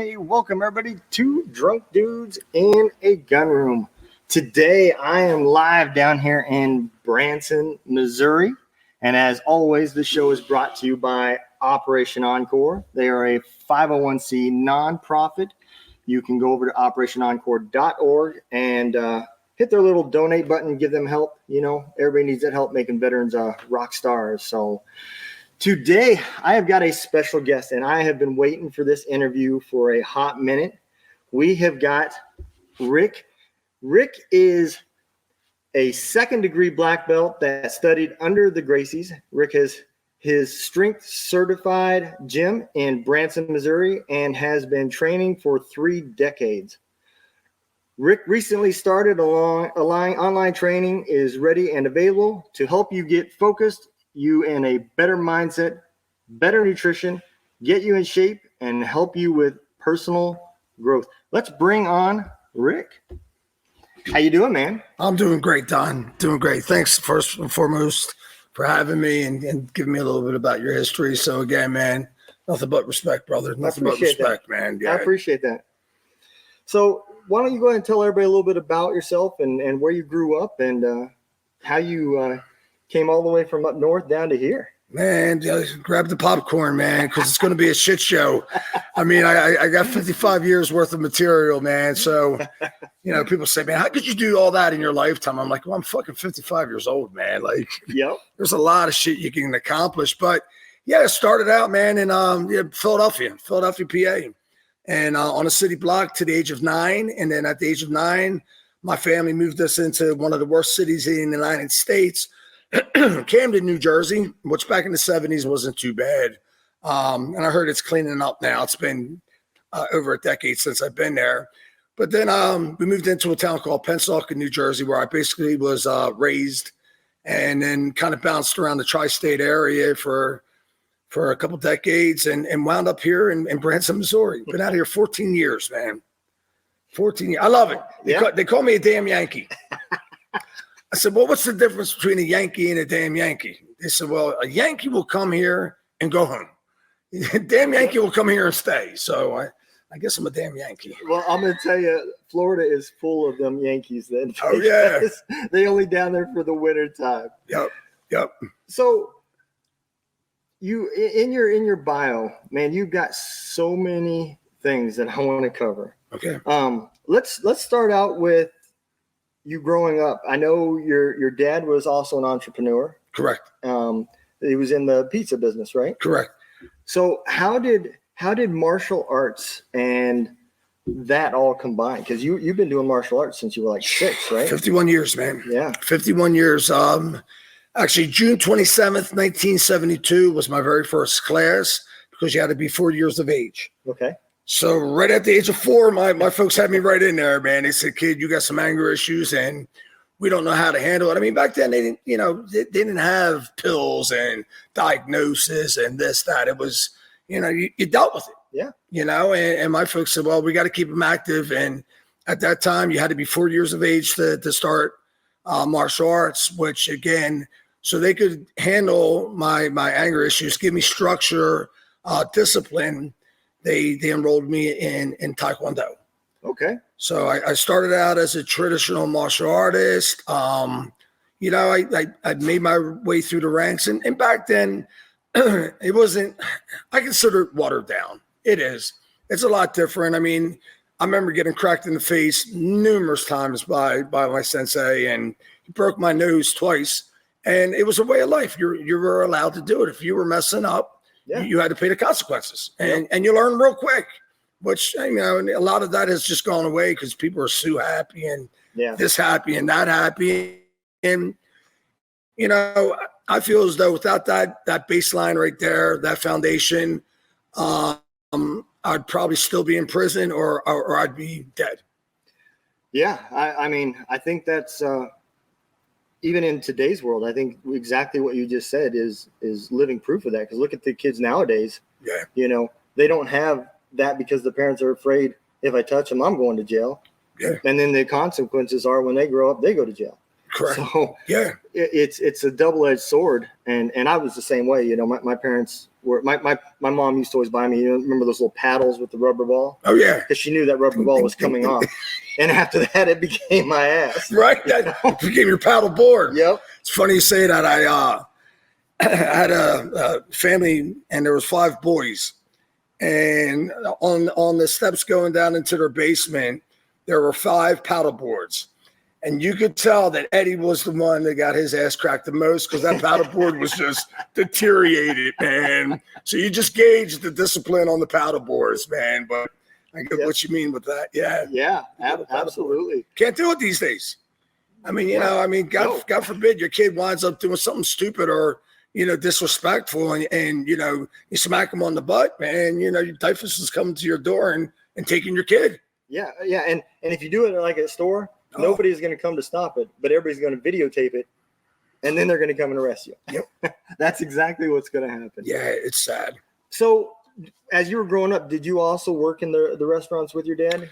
Hey, welcome everybody to Drunk Dudes in a Gun Room. Today I am live down here in Branson, Missouri. And as always, the show is brought to you by Operation Encore. They are a 501c nonprofit. You can go over to operationencore.org and hit their little donate button, give them help. You know, everybody needs that help making veterans rock stars. So today, I have got a special guest, and I have been waiting for this interview for a hot minute. We have got Rick. Rick is a second-degree black belt that studied under the Gracies. Rick has his strength-certified gym in Branson, Missouri, and has been training for 3 decades. Rick recently started online training, is ready and available to help you get focused, you in a better mindset, better nutrition, get you in shape, and help you with personal growth. Let's bring on Rick. How you doing, man? I'm doing great, Don. Doing great. Thanks first and foremost for having me and giving me a little bit about your history. So again, man, nothing but respect, brother. Nothing but respect, man. Yeah. I appreciate that. So why don't you go ahead and tell everybody a little bit about yourself and where you grew up and how you came all the way from up north down to here. Man, grab the popcorn, man, because it's going to be a shit show. I mean, I got 55 years worth of material, man. So, you know, people say, man, how could you do all that in your lifetime? I'm like, well, I'm fucking 55 years old, man. Like, yep. There's a lot of shit you can accomplish. But, yeah, I started out, man, in Philadelphia, PA. And on a city block to the age of 9. And then at the age of 9, my family moved us into one of the worst cities in the United States, Camden, New Jersey, which back in the 70s wasn't too bad. And I heard it's cleaning up now. It's been over a decade since I've been there. But then we moved into a town called Pennsauken, New Jersey, where I basically was raised and then kind of bounced around the tri-state area for a couple decades and wound up here in Branson, Missouri. Been out here 14 years, man. 14 years. I love it. They call me a damn Yankee. I said, well, what's the difference between a Yankee and a damn Yankee? They said, well, a Yankee will come here and go home. A damn Yankee will come here and stay. So I guess I'm a damn Yankee. Well, I'm going to tell you, Florida is full of them Yankees then. Oh, yeah. They only down there for the winter time. Yep. So you in your bio, man, you've got so many things that I want to cover. Okay. Let's start out with you growing up. I know your dad was also an entrepreneur. Correct. He was in the pizza business, right? Correct. So how did martial arts and that all combine? Because you've been doing martial arts since you were like 6, right? 51 years, man. Yeah. 51 years. Actually, June 27th, 1972 was my very first class because you had to be 4 years of age. Okay. So right at the age of 4, my folks had me right in there, man. They said, kid, you got some anger issues and we don't know how to handle it. I mean, back then they didn't have pills and diagnosis and this, that. It was, you dealt with it. Yeah. And my folks said, well, we got to keep them active. And at that time you had to be 4 years of age to start martial arts, which again, so they could handle my anger issues, give me structure, discipline. They enrolled me in Taekwondo. Okay. So I started out as a traditional martial artist. I made my way through the ranks. And back then, it wasn't, I consider it watered down. It is. It's a lot different. I mean, I remember getting cracked in the face numerous times by my sensei, and he broke my nose twice. And it was a way of life. You were allowed to do it. If you were messing up, you had to pay the consequences, and you learn real quick, which, a lot of that has just gone away because people are so happy and this happy and that happy. And, I feel as though without that baseline right there, that foundation, I'd probably still be in prison or I'd be dead. Yeah. I think that's, even in today's world, I think exactly what you just said is living proof of that. Because look at the kids nowadays. Yeah. They don't have that because the parents are afraid if I touch them, I'm going to jail. Yeah. And then the consequences are when they grow up, they go to jail. Correct. So yeah, it's a double-edged sword. And I was the same way. My parents where my mom used to always buy me, remember those little paddles with the rubber ball? Oh, yeah. Because she knew that rubber ball was coming off. And after that, it became my ass. Right? That became your paddle board. Yep. It's funny you say that. I had a family, and there was 5 boys. And on the steps going down into their basement, there were 5 paddle boards. And you could tell that Eddie was the one that got his ass cracked the most because that paddle board was just deteriorated, man. So you just gauge the discipline on the paddle boards, man. But I get what you mean with that. Yeah. Yeah, absolutely. Can't do it these days. I mean, God forbid your kid winds up doing something stupid or, disrespectful and you smack him on the butt, man. Your typhus is coming to your door and taking your kid. Yeah. And if you do it like at a store, nobody's going to come to stop it, but everybody's going to videotape it, and then they're going to come and arrest you. Yep. That's exactly what's going to happen. Yeah, it's sad. So as you were growing up, did you also work in the restaurants with your dad?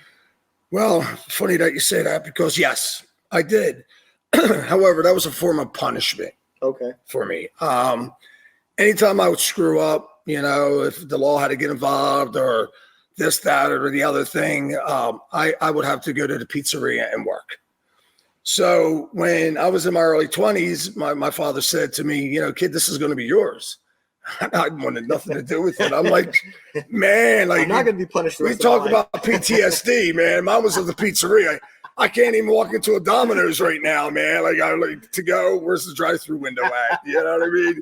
Well, funny that you say that because, yes, I did. However, that was a form of punishment for me. Anytime I would screw up, if the law had to get involved or this, that, or the other thing, I would have to go to the pizzeria and work. So when I was in my early 20s, my father said to me, kid, this is going to be yours. I wanted nothing to do with it. I'm like, man, I'm not going to be punished. We talk about PTSD, man. Mine was at the pizzeria. I can't even walk into a Domino's right now, man. Like, I like to go, where's the drive-through window at? You know what I mean?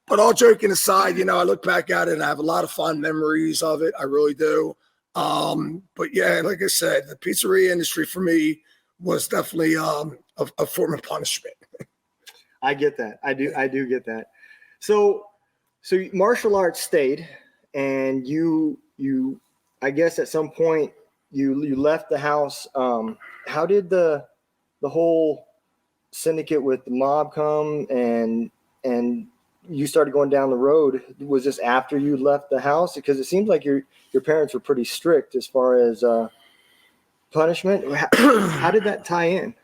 But all joking aside, I look back at it and I have a lot of fond memories of it. I really do. But yeah, like I said, the pizzeria industry for me was definitely a form of punishment. I get that. I do get that. So martial arts stayed, and you I guess at some point you left the house. How did the whole syndicate with the mob come and you started going down the road? Was this after you left the house? Because it seems like your parents were pretty strict as far as punishment. How did that tie in?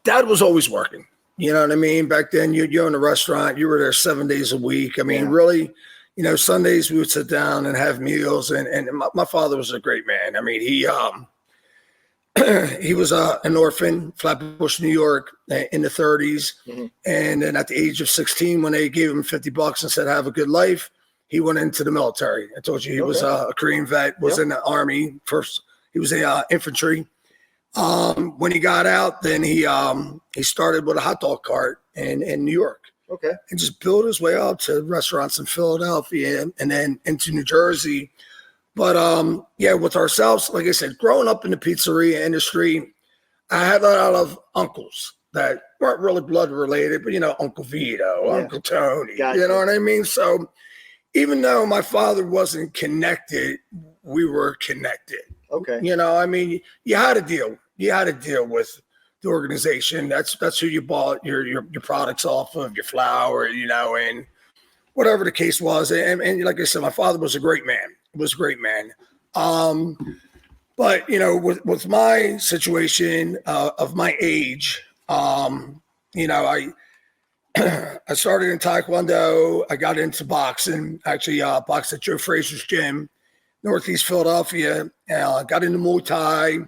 Dad was always working. You know what I mean? Back then, you owned a restaurant. You were there 7 days a week. I mean, really, Sundays we would sit down and have meals. And my father was a great man. I mean, he was an orphan, Flatbush, New York, in the 30s. Mm-hmm. And then at the age of 16, when they gave him $50 and said, have a good life, he went into the military. I told you he was a Korean vet, was in the Army. First, he was a infantry. When he got out, then he started with a hot dog cart in New York. Okay. And just built his way up to restaurants in Philadelphia and then into New Jersey. But with ourselves, like I said, growing up in the pizzeria industry, I had a lot of uncles that weren't really blood related, but Uncle Vito, Uncle Tony, you know what I mean? So even though my father wasn't connected, we were connected. Okay. I mean, you had to deal with the organization. That's who you bought your products off of, your flour, and whatever the case was. And like I said, my father was a great man. But with my situation of my age, I started in Taekwondo. I got into boxing. Actually, boxed at Joe Frazier's gym, Northeast Philadelphia. Got into Muay Thai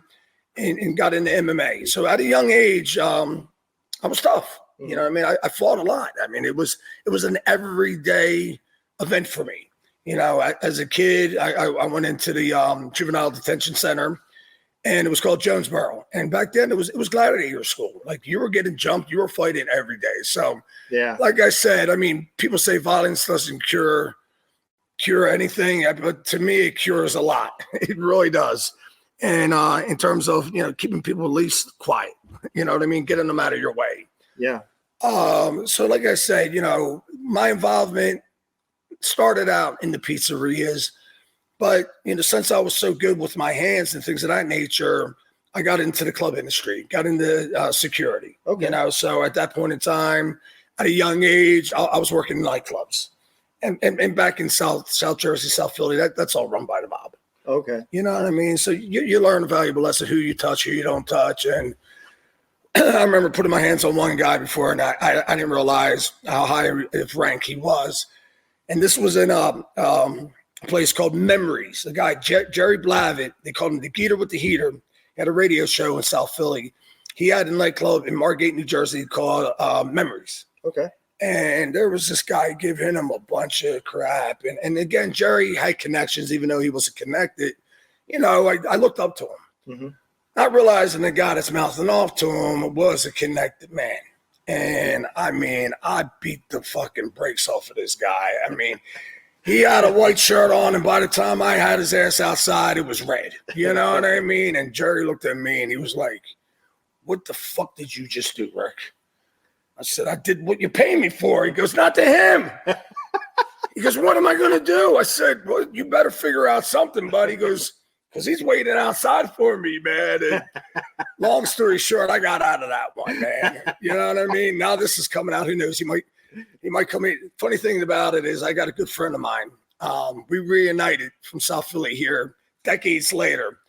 and got into MMA. So at a young age, I was tough. You know what I mean? I fought a lot. I mean, it was an everyday event for me. As a kid, I went into the juvenile detention center, and it was called Jonesboro. And back then, it was gladiator school. Like, you were getting jumped, you were fighting every day. So, like I said, I mean, people say violence doesn't cure anything, but to me, it cures a lot. It really does. And in terms of keeping people at least quiet, you know what I mean, getting them out of your way. Yeah. So, like I said, my involvement started out in the pizzerias, but since I was so good with my hands and things of that nature, I got into the club industry, got into security. Okay. So at that point in time, at a young age, I was working in nightclubs, and back in South Jersey, South Philly, that's all run by the mob. Okay. You know what I mean? So you learn a valuable lesson: who you touch, who you don't touch. And I remember putting my hands on one guy before, and I didn't realize how high of rank he was. And this was in a place called Memories. The guy, Jerry Blavitt, they called him the Geeter with the Heater, he had a radio show in South Philly. He had a nightclub in Margate, New Jersey called Memories. Okay. And there was this guy giving him a bunch of crap. And again, Jerry had connections, even though he wasn't connected. You know, I looked up to him. Mm-hmm. Not realizing the guy that's mouthing off to him was a connected man. And I mean, I beat the fucking brakes off of this guy. I mean, he had a white shirt on, and by the time I had his ass outside, it was red. You know what I mean? And Jerry looked at me and he was like, "What the fuck did you just do, Rick?" I said, "I did what you pay me for." He goes, "Not to him." He goes, "What am I going to do?" I said, "Well, you better figure out something, bud." He goes, "Because he's waiting outside for me, man." And long story short, I got out of that one, man. You know what I mean? Now this is coming out. Who knows? He might come in. Funny thing about it is I got a good friend of mine. We reunited from South Philly here decades later.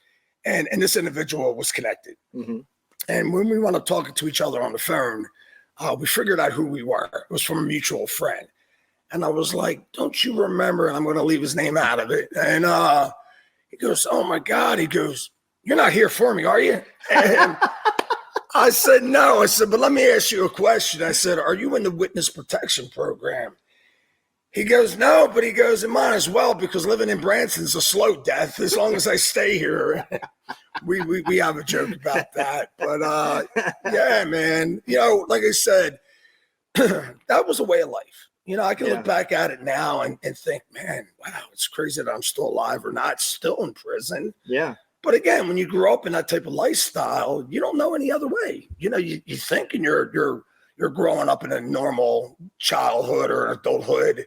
And this individual was connected. Mm-hmm. And when we wound up talking to each other on the phone, we figured out who we were. It was from a mutual friend. And I was like, "Don't you remember?" And I'm going to leave his name out of it. And he goes, "Oh, my God." He goes, "You're not here for me, are you?" And I said, "No." I said, "But let me ask you a question." I said, "Are you in the witness protection program?" He goes, "No," but he goes, "It might as well, because living in Branson's a slow death as long as I stay here." we have a joke about that. But yeah, man, you know, like I said, that was a way of life. You know, I can look back at it now and think, man, wow, it's crazy that I'm still alive or not, still in prison. Yeah. But again, when you grow up in that type of lifestyle, you don't know any other way. You know, you think you're growing up in a normal childhood or an adulthood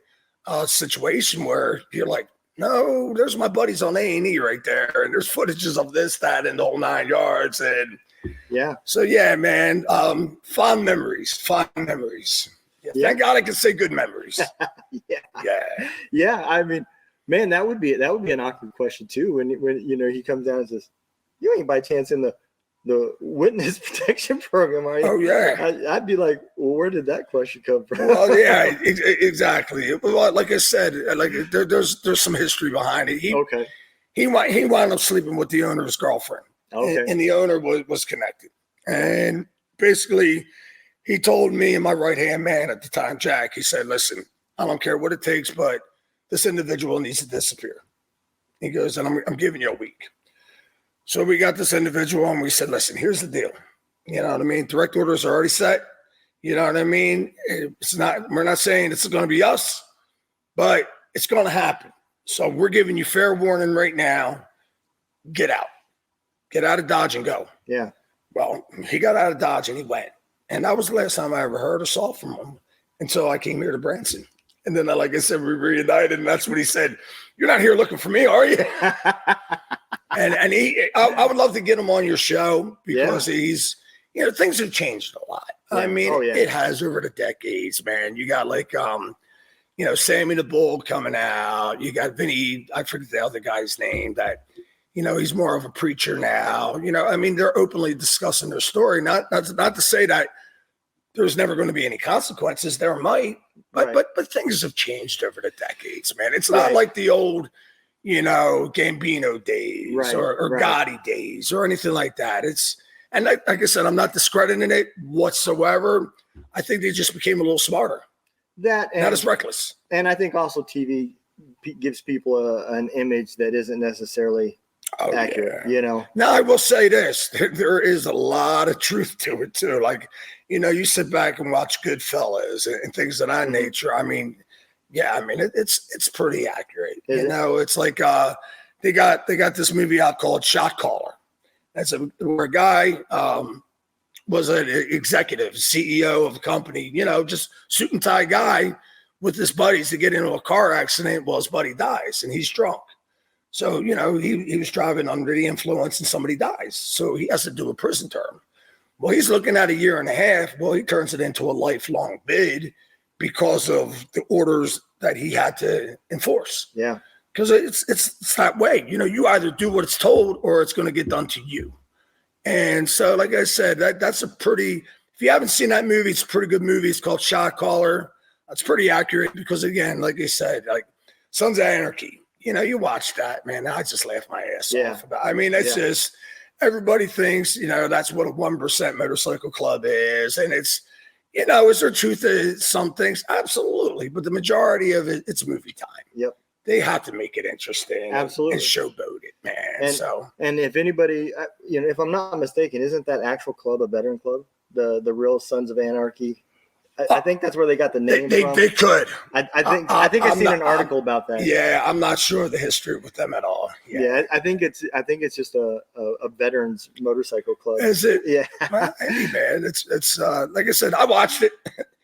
situation where you're like, no, there's my buddies on A&E right there, and there's footages of this, that, and the whole 9 yards. And yeah, so yeah, man, fond memories. Yeah, thank God I can say good memories. Yeah. I mean, man, that would be an awkward question too. When you know he comes down and says, "You ain't by chance in the witness protection program, are you?" Oh yeah. I'd be like, "Well, where did that question come from?" Well, yeah, exactly. Well, like I said, like there's some history behind it. He wound up sleeping with the owner's girlfriend. Okay. And the owner was connected. And basically, he told me and my right-hand man at the time, Jack, he said, "Listen, I don't care what it takes, but this individual needs to disappear." He goes, "And I'm giving you a week." So we got this individual and we said, "Listen, here's the deal. You know what I mean? Direct orders are already set. You know what I mean? We're not saying it's going to be us, but it's going to happen. So we're giving you fair warning right now. Get out of Dodge and go." Yeah. Well, he got out of Dodge and he went. And that was the last time I ever heard or saw from him until I came here to Branson. And then, like I said, we reunited, and that's when he said, "You're not here looking for me, are you?" and I would love to get him on your show because he's, you know, things have changed a lot. Yeah. I mean, it has over the decades, man. You got like, you know, Sammy the Bull coming out. You got Vinny, I forget the other guy's name that, you know, he's more of a preacher now. You know, I mean, they're openly discussing their story. Not to say that there's never going to be any consequences. There might, but things have changed over the decades, man. It's not like the old, you know, Gambino days or Gotti days or anything like that. And like I said, I'm not discrediting it whatsoever. I think they just became a little smarter. Not as reckless. And I think also TV gives people an image that isn't necessarily accurate, you know. Now, I will say this. There is a lot of truth to it, too. Like, you know, you sit back and watch Goodfellas and things of that nature. I mean, yeah, I mean, it's pretty accurate. It's like they got this movie out called Shot Caller. That's where a guy was an executive, CEO of a company, you know, just suit and tie guy with his buddies to get into a car accident. Well, his buddy dies and he's drunk. So, you know, he was driving under the influence and somebody dies. So he has to do a prison term. Well, he's looking at 1.5 years. Well, he turns it into a lifelong bid because of the orders that he had to enforce. Yeah. Because it's that way. You know, you either do what it's told or it's going to get done to you. And so, like I said, that's a pretty, if you haven't seen that movie, it's a pretty good movie. It's called Shot Caller. That's pretty accurate because, again, like I said, like Sons of Anarchy, you watch that, man. I just laugh my ass off about. I mean, it's just everybody thinks, that's what a 1% motorcycle club is. And it's, is there truth to some things? Absolutely. But the majority of it, it's movie time. Yep. They have to make it interesting. Absolutely. And showboat it, man. And if anybody, if I'm not mistaken, isn't that actual club a veteran club? The real Sons of Anarchy? I think that's where they got the name from. They could. I think I've seen an article about that. Yeah, I'm not sure of the history with them at all. Yeah, I think it's just a veterans motorcycle club. Is it? Yeah. Well, hey, man, it's like I said, I watched it.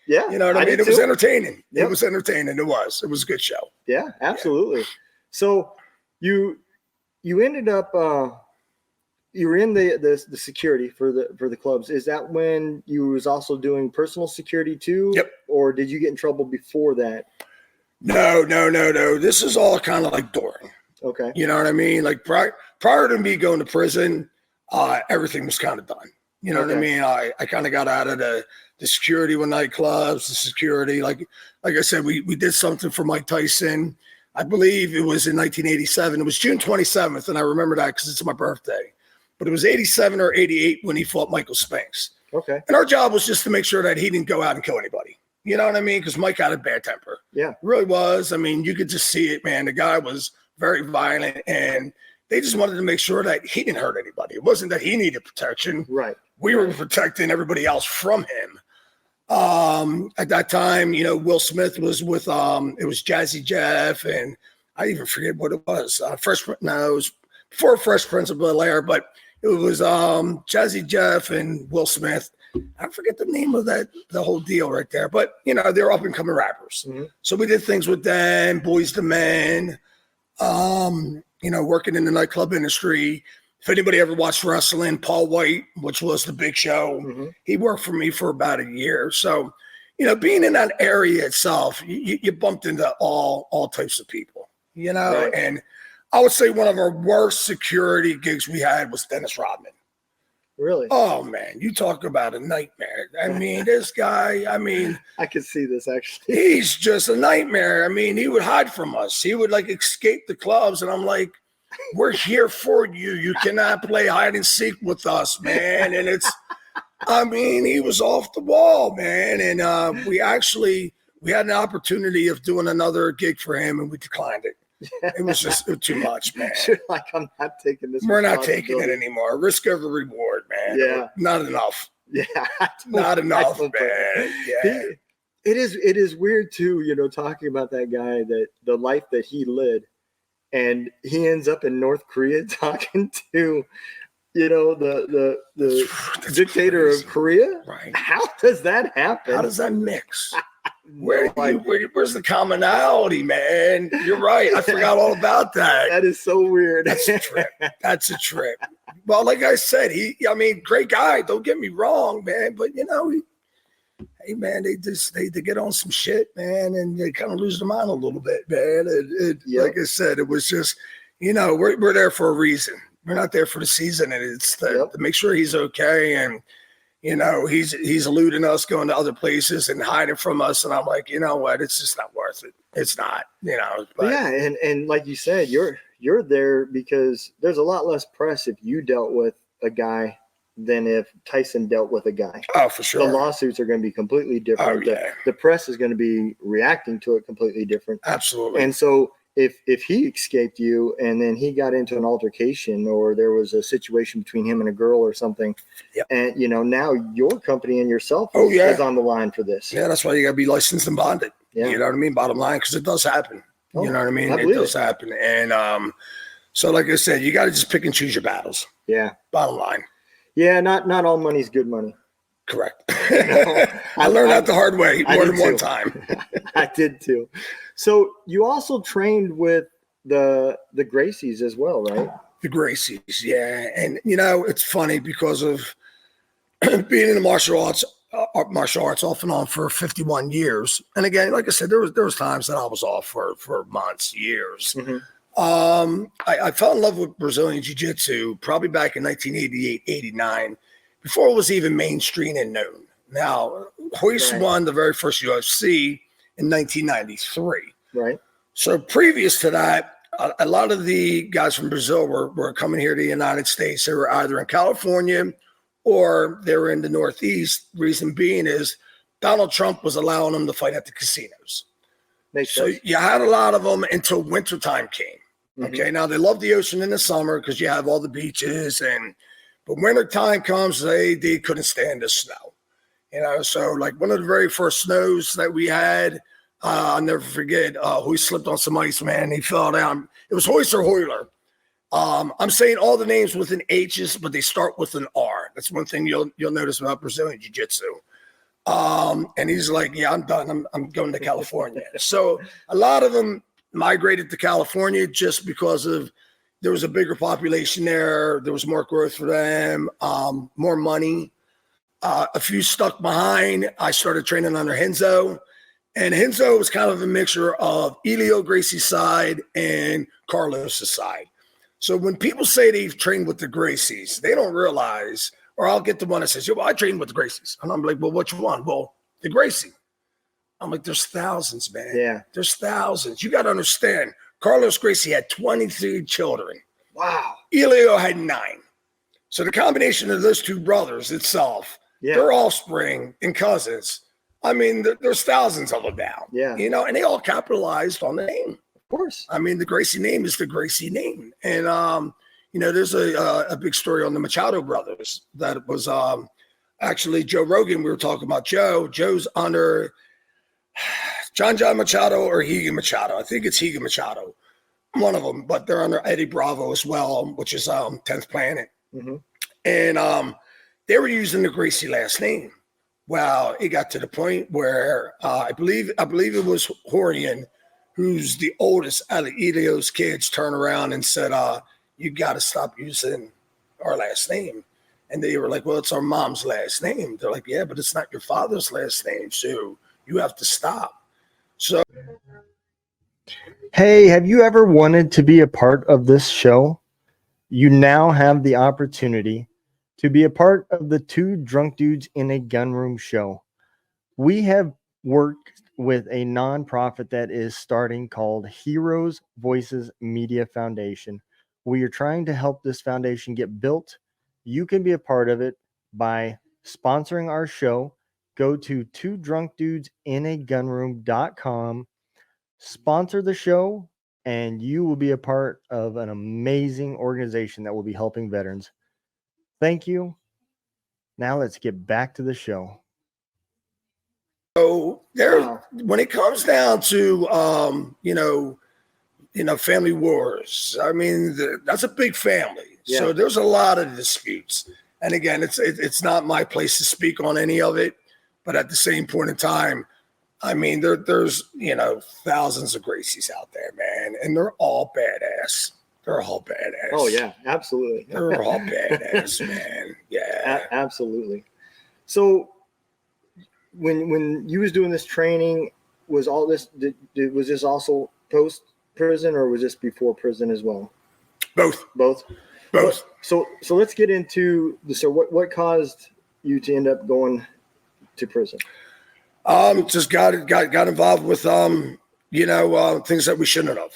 Yeah. You know what I mean? It was entertaining. Yep. It was entertaining. It was a good show. Yeah, absolutely. Yeah. So you ended up you were in the security for the clubs. Is that when you was also doing personal security too? Yep. Or did you get in trouble before that? No. This is all kind of like during. Okay. You know what I mean? Like prior to me going to prison, everything was kind of done. You know what I mean? I kind of got out of the security with nightclubs, the security. Like I said, we did something for Mike Tyson. I believe it was in 1987. It was June 27th, and I remember that because it's my birthday. But it was 87 or 88 when he fought Michael Spinks. Okay. And our job was just to make sure that he didn't go out and kill anybody. You know what I mean? Because Mike had a bad temper. Yeah. It really was. I mean, you could just see it, man. The guy was very violent, and they just wanted to make sure that he didn't hurt anybody. It wasn't that he needed protection. Right. We were protecting everybody else from him. At that time, Will Smith was with, it was Jazzy Jeff, and I even forget what it was. It was before Fresh Prince of Bel-Air, but it was Jazzy Jeff and Will Smith. I forget the name of the whole deal right there, but they're up and coming rappers. Mm-hmm. So we did things with them, Boys to Men, working in the nightclub industry. If anybody ever watched wrestling, Paul White, which was the Big Show, mm-hmm. he worked for me for about a year. So, being in that area itself, you bumped into all types of people, right. And I would say one of our worst security gigs we had was Dennis Rodman. Really? Oh, man, you talk about a nightmare. I mean, this guy, I could see this actually. He's just a nightmare. I mean, he would hide from us. He would escape the clubs. And I'm like, we're here for you. You cannot play hide and seek with us, man. And he was off the wall, man. And we had an opportunity of doing another gig for him, and we declined it. It was just too much, man. Like, I'm not taking this. We're not taking it anymore. Risk over reward, man. Yeah. Not enough. Yeah. Not enough, man. Yeah. It is weird too, talking about that guy, that the life that he led. And he ends up in North Korea talking to, the dictator crazy. Of Korea. Right. How does that happen? How does that mix? Where's the commonality, man? You're right. I forgot all about that. That is so weird. That's a trip. Well, like I said, great guy. Don't get me wrong, man. But hey, man, they get on some shit, man, and they kind of lose their mind a little bit, man. Like I said, it was just, we're there for a reason. We're not there for the season, and it's to make sure he's okay. And he's eluding us, going to other places and hiding from us. And I'm like, you know what? It's just not worth it. It's not, But yeah, and like you said, you're there because there's a lot less press if you dealt with a guy than if Tyson dealt with a guy. Oh, for sure. The lawsuits are going to be completely different. Oh, yeah. The press is going to be reacting to it completely different. Absolutely. And so if he escaped you and then he got into an altercation or there was a situation between him and a girl or something, and now your company and yourself is on the line for this. Yeah, that's why you got to be licensed and bonded. Yeah. You know what I mean? Bottom line, because it does happen. Oh, you know what I mean? It does happen. And so like I said, you got to just pick and choose your battles. Yeah. Bottom line. Yeah, not all money's good money. Correct. I learned that the hard way more than one time. I did too. So you also trained with the Gracies as well, right? The Gracies, yeah. And it's funny because of being in the martial arts off and on for 51 years. And again, like I said, there was times that I was off for months, years. Mm-hmm. I fell in love with Brazilian Jiu-Jitsu probably back in 1988, 89, before it was even mainstream and known. Now, Hoist won the very first UFC in 1993. Right. So previous to that, a lot of the guys from Brazil were coming here to the United States. They were either in California or they were in the Northeast. Reason being is Donald Trump was allowing them to fight at the casinos. Makes So sense. you had a lot of them until wintertime came. Okay, now they love the ocean in the summer because you have all the beaches, but wintertime comes, they couldn't stand the snow. So like one of the very first snows that we had, I'll never forget. We slipped on some ice, man. He fell down. It was Hoist or Hoyler. I'm saying all the names with an H's, but they start with an R. That's one thing you'll notice about Brazilian Jiu-Jitsu. And he's like, yeah, I'm done. I'm going to California. So a lot of them migrated to California just because there was a bigger population there. There was more growth for them, more money. A few stuck behind. I started training under Renzo. And Renzo was kind of a mixture of Elio Gracie's side and Carlos's side. So when people say they've trained with the Gracies, they don't realize, or I'll get the one that says, well, I trained with the Gracies. And I'm like, well, which one? Well, the Gracie. I'm like, there's thousands, man. Yeah. There's thousands. You got to understand, Carlos Gracie had 23 children. Wow. Elio had 9. So the combination of those two brothers itself, their offspring and cousins, I mean, there's thousands of them now. Yeah. And they all capitalized on the name. Of course. I mean, the Gracie name is the Gracie name. And, there's a big story on the Machado brothers that was actually Joe Rogan. We were talking about Joe. Joe's under John Machado or Higa Machado. I think it's Higa Machado, one of them, but they're under Eddie Bravo as well, which is 10th Planet. And they were using the Gracie last name. Well, it got to the point where I believe it was Horian, who's the oldest out of Elio's kids, turned around and said, you got to stop using our last name. And they were like, well, it's our mom's last name. They're like, yeah, but it's not your father's last name, so you have to stop. So, hey, have you ever wanted to be a part of this show? You now have the opportunity to be a part of the Two Drunk Dudes in a Gun Room show. We have worked with a nonprofit that is starting called Heroes Voices Media Foundation. We are trying to help this foundation get built. You can be a part of it by sponsoring our show. Go to twodrunkdudesinAgunroom.com, sponsor the show, and you will be a part of an amazing organization that will be helping veterans. Thank you. Now let's get back to the show. So when it comes down to family wars, I mean that's a big family. Yeah. So there's a lot of disputes. And again, it's not my place to speak on any of it, but at the same point in time, I mean there's thousands of Gracies out there, man, and they're all badass. They're all badass. Oh yeah, absolutely. They're all badass, man. Yeah, absolutely. So when you was doing this training, was all this was this also post prison or was this before prison as well? Both. So let's get into what caused you to end up going to prison? Just got involved with things that we shouldn't have.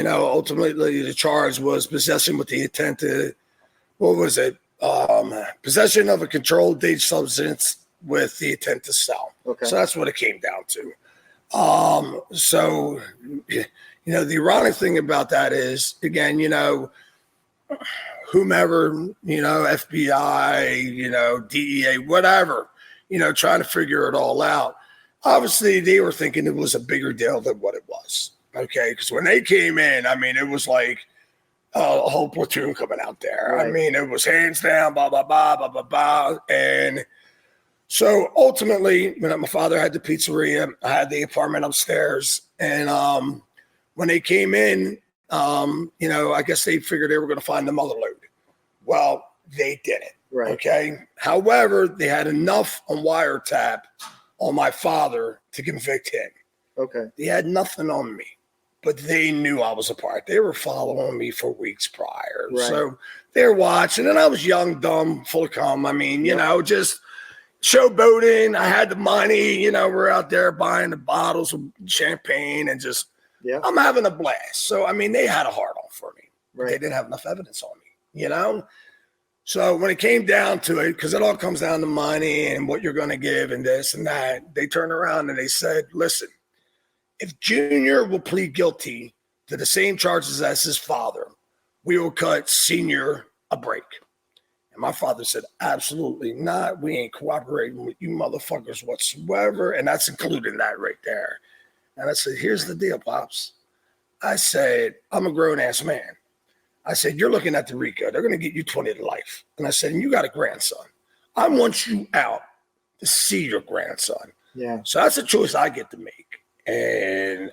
Ultimately the charge was possession with the intent to, possession of a controlled dangerous substance with the intent to sell. Okay. So that's what it came down to. The ironic thing about that is, again, whomever, FBI, DEA, whatever, trying to figure it all out. Obviously, they were thinking it was a bigger deal than what it was. Okay, because when they came in, I mean, it was like a whole platoon coming out there. Right. I mean, it was hands down, blah, blah, blah, blah, blah, blah. And so ultimately, my father had the pizzeria, I had the apartment upstairs. And when they came in, I guess they figured they were going to find the mother lode. Well, they didn't. Right. Okay. However, they had enough on wiretap on my father to convict him. Okay. They had nothing on me, but they knew I was a part. They were following me for weeks prior. Right. So they're watching, and I was young, dumb, full of cum. I mean, just showboating. I had the money, we're out there buying the bottles of champagne and just, I'm having a blast. So, I mean, they had a hard on for me. Right. They didn't have enough evidence on me, So when it came down to it, because it all comes down to money and what you're going to give and this and that, they turned around and they said, listen, if Junior will plead guilty to the same charges as his father, we will cut Senior a break. And my father said, absolutely not. We ain't cooperating with you motherfuckers whatsoever. And that's including that right there. And I said, here's the deal, Pops. I said, I'm a grown-ass man. I said, you're looking at the RICO. They're going to get you 20 to life. And I said, and you got a grandson. I want you out to see your grandson. Yeah. So that's a choice I get to make. And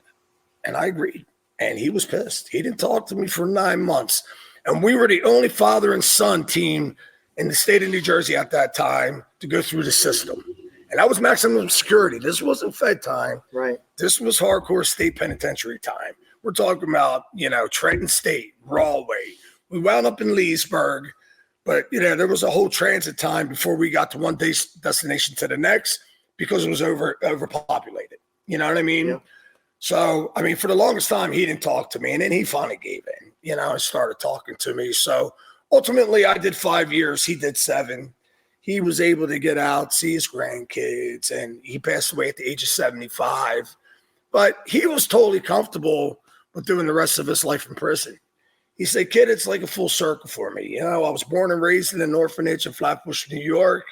I agreed. And he was pissed. He didn't talk to me for 9 months. And we were the only father and son team in the state of New Jersey at that time to go through the system. And that was maximum security. This wasn't Fed time. Right. This was hardcore state penitentiary time. We're talking about, Trenton State, Rahway. We wound up in Leesburg, but, there was a whole transit time before we got to one destination to the next because it was overpopulated. You know what I mean? Yeah. So, I mean, for the longest time, he didn't talk to me. And then he finally gave in, and started talking to me. So ultimately, I did 5 years. He did 7. He was able to get out, see his grandkids, and he passed away at the age of 75. But he was totally comfortable with doing the rest of his life in prison. He said, kid, it's like a full circle for me. I was born and raised in an orphanage in Flatbush, New York.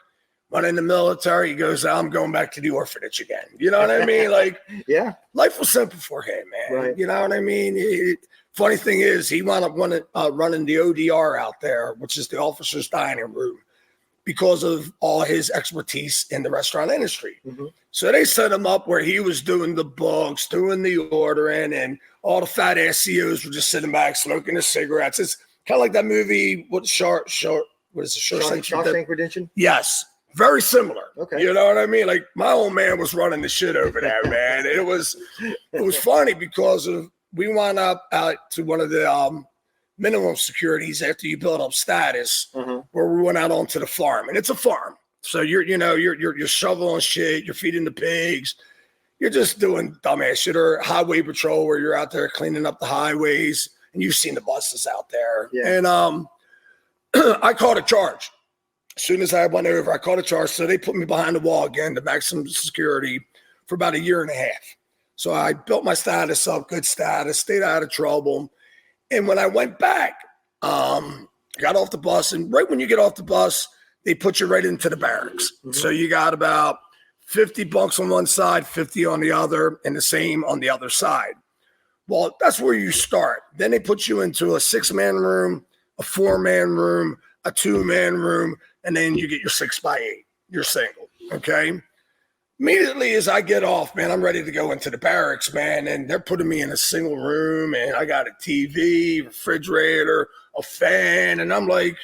Went in the military. He goes, I'm going back to the orphanage again. You know what I mean? Like, yeah, life was simple for him, man. Right. You know what I mean? Funny thing is, he wound up running the ODR out there, which is the officer's dining room, because of all his expertise in the restaurant industry. Mm-hmm. So they set him up where he was doing the books, doing the ordering, and all the fat ass CEOs were just sitting back smoking the cigarettes. It's kind of like that movie, what is it, Shawshank Redemption? Yes. Very similar. Okay. You know what I mean? Like, my old man was running the shit over there, man. It was funny because we wound up out to one of the minimum securities after you build up status, where we went out onto the farm, and it's a farm. So you're shoveling shit, you're feeding the pigs, you're just doing dumbass shit, or highway patrol where you're out there cleaning up the highways, and you've seen the buses out there. Yeah. And I caught a charge. As soon as I went over, I caught a charge. So they put me behind the wall again to maximum security for about 1.5 years. So I built my status up, good status, stayed out of trouble. And when I went back, got off the bus. And right when you get off the bus, they put you right into the barracks. Mm-hmm. So you got about 50 bunks on one side, 50 on the other, and the same on the other side. Well, that's where you start. Then they put you into a 6-man room, a 4-man room, a 2-man room, and then you get your 6x8. You're single, okay? Immediately as I get off, man, I'm ready to go into the barracks, man, and they're putting me in a single room, and I got a TV, refrigerator, a fan, and I'm like,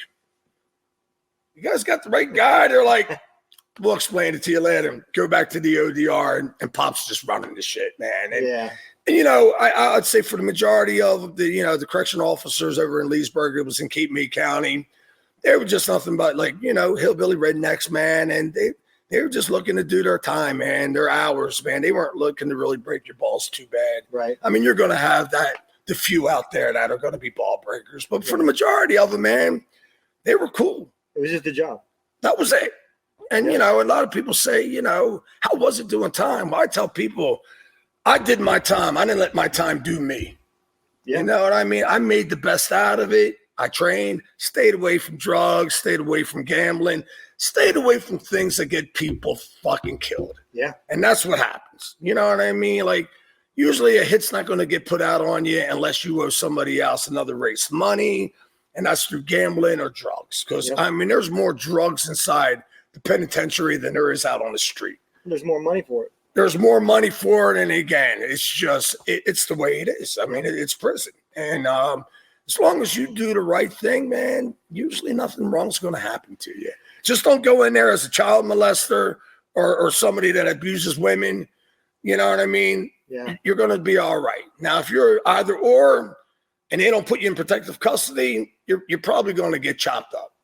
you guys got the right guy? They're like, we'll explain it to you later. Go back to the ODR, and Pop's just running the shit, man. And, yeah. And, I'd say for the majority of the correctional officers over in Leesburg, it was in Cape May County, they were just nothing but hillbilly rednecks, man. And they were just looking to do their time, man, their hours, man. They weren't looking to really break your balls too bad. Right. I mean, you're going to have the few out there that are going to be ball breakers. But for the majority of them, man, they were cool. It was just a job. That was it. And, a lot of people say, how was it doing time? Well, I tell people, I did my time. I didn't let my time do me. Yeah. You know what I mean? I made the best out of it. I trained, stayed away from drugs, stayed away from gambling, stayed away from things that get people fucking killed. Yeah. And that's what happens. You know what I mean? Like, usually a hit's not going to get put out on you unless you owe somebody else another race money, and that's through gambling or drugs. Because, there's more drugs inside the penitentiary than there is out on the street. There's more money for it. There's more money for it, and again, it's just, it's the way it is. I mean, it's prison. And, as long as you do the right thing, man, usually nothing wrong is going to happen to you. Just don't go in there as a child molester or somebody that abuses women. You know what I mean? Yeah. You're going to be all right. Now, if you're either or and they don't put you in protective custody, you're probably going to get chopped up.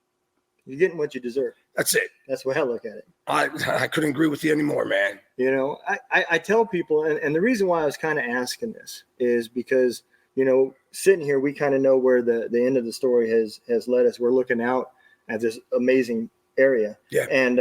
You're getting what you deserve. That's it. That's the way I look at it. I couldn't agree with you anymore, man. You know, I tell people, and the reason why I was kind of asking this is because, you know, sitting here, we kind of know where the end of the story has led us. We're looking out at this amazing area. Yeah. And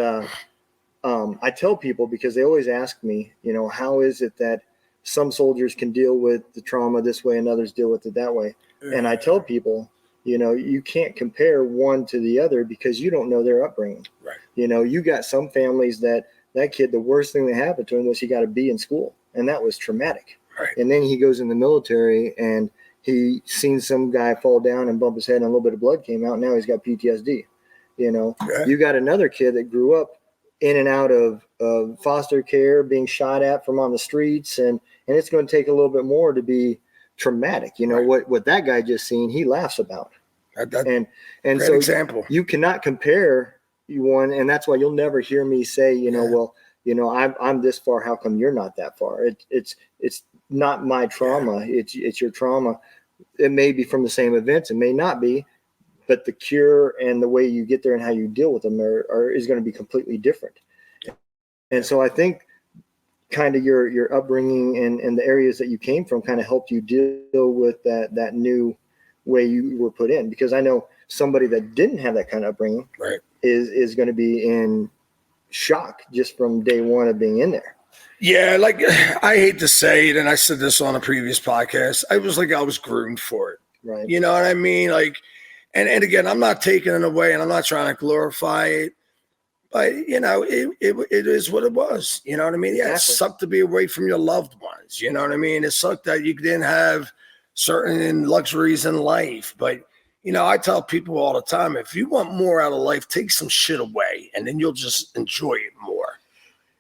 I tell people, because they always ask me, you know, how is it that some soldiers can deal with the trauma this way and others deal with it that way? And I tell people, you know, you can't compare one to the other because you don't know their upbringing. Right. You know, you got some families that kid, the worst thing that happened to him was he got a B in school, and that was traumatic. Right. And then he goes in the military and he seen some guy fall down and bump his head and a little bit of blood came out. And now he's got PTSD. You know, you got another kid that grew up in and out of foster care, being shot at from on the streets. And it's going to take a little bit more to be traumatic. You know, what that guy just seen, he laughs about. And so example. You cannot compare one. And that's why you'll never hear me say, you know, well, you know, I'm this far. How come you're not that far? It's not my trauma. It's your trauma. It may be from the same events. It may not be, but the cure and the way you get there and how you deal with them is going to be completely different. And so I think kind of your upbringing and the areas that you came from kind of helped you deal with that new way you were put in. Because I know somebody that didn't have that kind of upbringing is going to be in shock just from day one of being in there. Yeah, like I hate to say it, and I said this on a previous podcast, I was like I was groomed for it. Right. You know what I mean? Like, and again, I'm not taking it away, and I'm not trying to glorify it, but you know, it is what it was. You know what I mean? Yeah, Exactly. It sucked to be away from your loved ones. You know what I mean? It sucked that you didn't have certain luxuries in life. But you know, I tell people all the time, if you want more out of life, take some shit away, and then you'll just enjoy it more.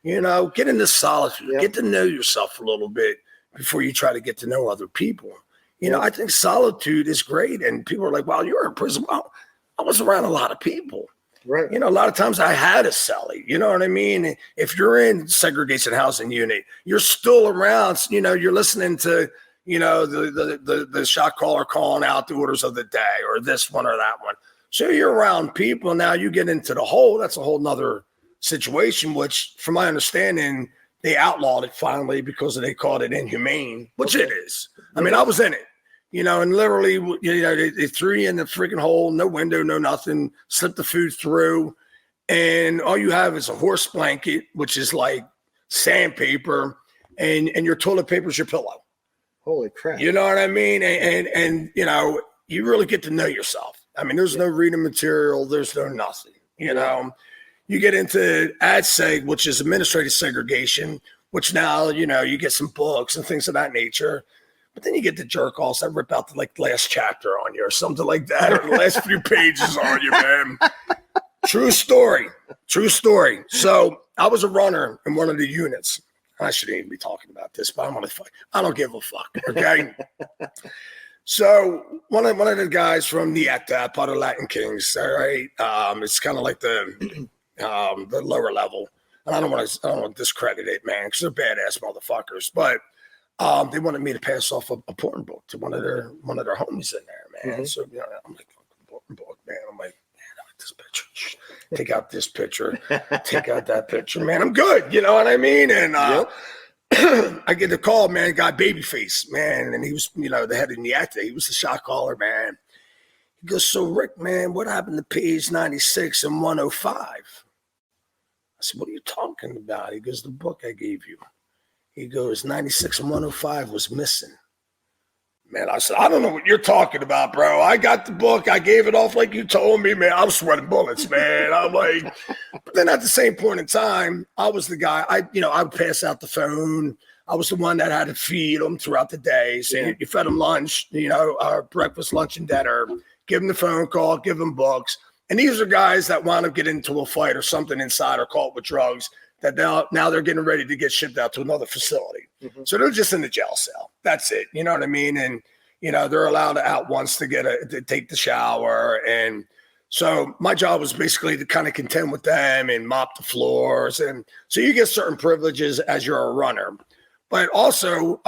You know, get into solitude, get to know yourself a little bit before you try to get to know other people. You know, I think solitude is great. And people are like, well, you're in prison. Well, I was around a lot of people. Right. You know, a lot of times I had a cellie. You know what I mean? If you're in segregation housing unit, you're still around. You know, you're listening to, you know, the shot caller calling out the orders of the day or this one or that one. So you're around people. Now you get into the hole. That's a whole nother situation, which from my understanding, they outlawed it finally because they called it inhumane, which it is. I mean, I was in it, you know, and literally, you know, they threw you in the freaking hole, no window, no nothing, slipped the food through. And all you have is a horse blanket, which is like sandpaper, and your toilet paper is your pillow. Holy crap. You know what I mean? And you know, you really get to know yourself. I mean, there's no reading material. There's no nothing, you know. You get into AdSeg, which is administrative segregation, which now, you know, you get some books and things of that nature. But then you get the jerk offs that rip out the last chapter on you or something like that, or the last few pages on you, man. True story. True story. So I was a runner in one of the units. I shouldn't even be talking about this, but I don't give a fuck. Okay. So one of the guys from the ACTA, part of Latin Kings, all right. It's kind of like the lower level. And I don't want to discredit it, man, because they're badass motherfuckers. But they wanted me to pass off a porn book to one of their homies in there, man. Mm-hmm. So, you know, I'm like, porn book, man. I'm like, man, I like this picture. Take out this picture. Take out that picture, man. I'm good. You know what I mean? And I get the call, man, guy Babyface, man. And he was, you know, the head of the actor. He was the shot caller, man. He goes, so Rick, man, what happened to page 96 and 105? I said, what are you talking about? He goes, the book I gave you. He goes, 96 and 105 was missing. Man, I said, I don't know what you're talking about, bro. I got the book. I gave it off like you told me, man. I'm sweating bullets, man. I'm like, but then at the same point in time, I was the guy. I would pass out the phone. I was the one that had to feed them throughout the day. So you fed them lunch, you know, breakfast, lunch, and dinner. Give them the phone call, give them books. And these are guys that want to get into a fight or something inside or caught with drugs that now they're getting ready to get shipped out to another facility. Mm-hmm. So they're just in the jail cell. That's it. You know what I mean? And, you know, they're allowed out once to take the shower. And so my job was basically to kind of contend with them and mop the floors. And so you get certain privileges as you're a runner. But also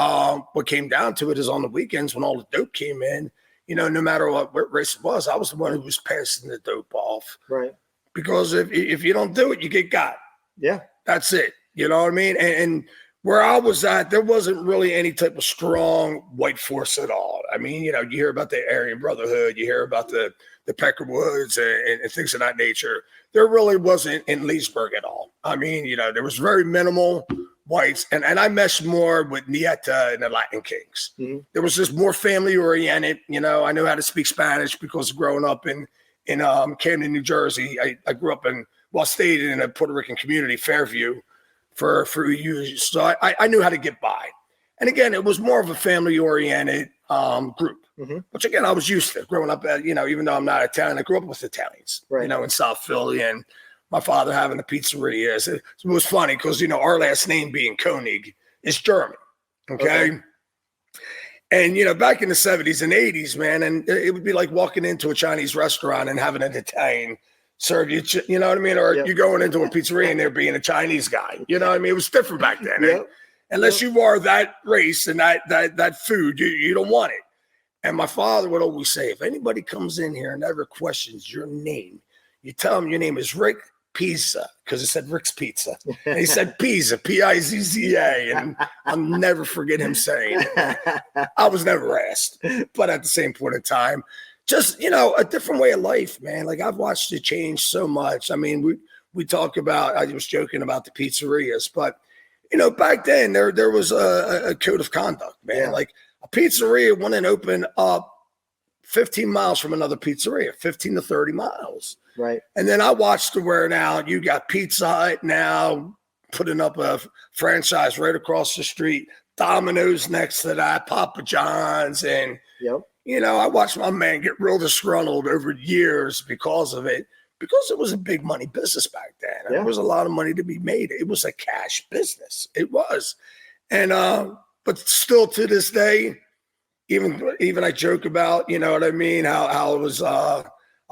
what came down to it is on the weekends when all the dope came in, you know, no matter what race it was, I was the one who was passing the dope off. Right. because if you don't do it, you get got. Yeah. That's it. You know what I mean? And where I was at, there wasn't really any type of strong white force at all. I mean, you hear about the Aryan Brotherhood, you hear about the Peckerwoods and things of that nature. There really wasn't in Leesburg at all. I mean, there was very minimal whites, and I meshed more with Nieta and the Latin Kings. Mm-hmm. There was just more family oriented. I knew how to speak Spanish because growing up in Camden, New Jersey, I grew up stayed in a Puerto Rican community, Fairview, for years. So I knew how to get by. And again, it was more of a family oriented group, mm-hmm. which again, I was used to growing up at, even though I'm not Italian, I grew up with Italians, right. In South Philly, and my father having a pizzeria. It was funny because, our last name being Koenig is German. Okay. And, back in the 70s and 80s, man, and it would be like walking into a Chinese restaurant and having an Italian serve you, you know what I mean? Or you're going into a pizzeria and there being a Chinese guy. You know what I mean? It was different back then. Yep. Unless you are that race and that food, you don't want it. And my father would always say, if anybody comes in here and ever questions your name, you tell them your name is Rick Pizza, because it said Rick's Pizza. And he said Pizza, Pizza. And I'll never forget him saying it. I was never asked. But at the same point in time, just, a different way of life, man. Like, I've watched it change so much. I mean, we talk about, I was joking about the pizzerias, but, back then there was a code of conduct, man. Yeah. Like, a pizzeria wouldn't open up 15 miles from another pizzeria, 15 to 30 miles. Right. And then I watched to where now you got Pizza Hut now putting up a franchise right across the street, Domino's next to that, Papa John's. And, I watched my man get real disgruntled over years because of it, because it was a big money business back then. Yeah. There was a lot of money to be made. It was a cash business. It was. And, but still to this day, even I joke about, you know what I mean, how it was a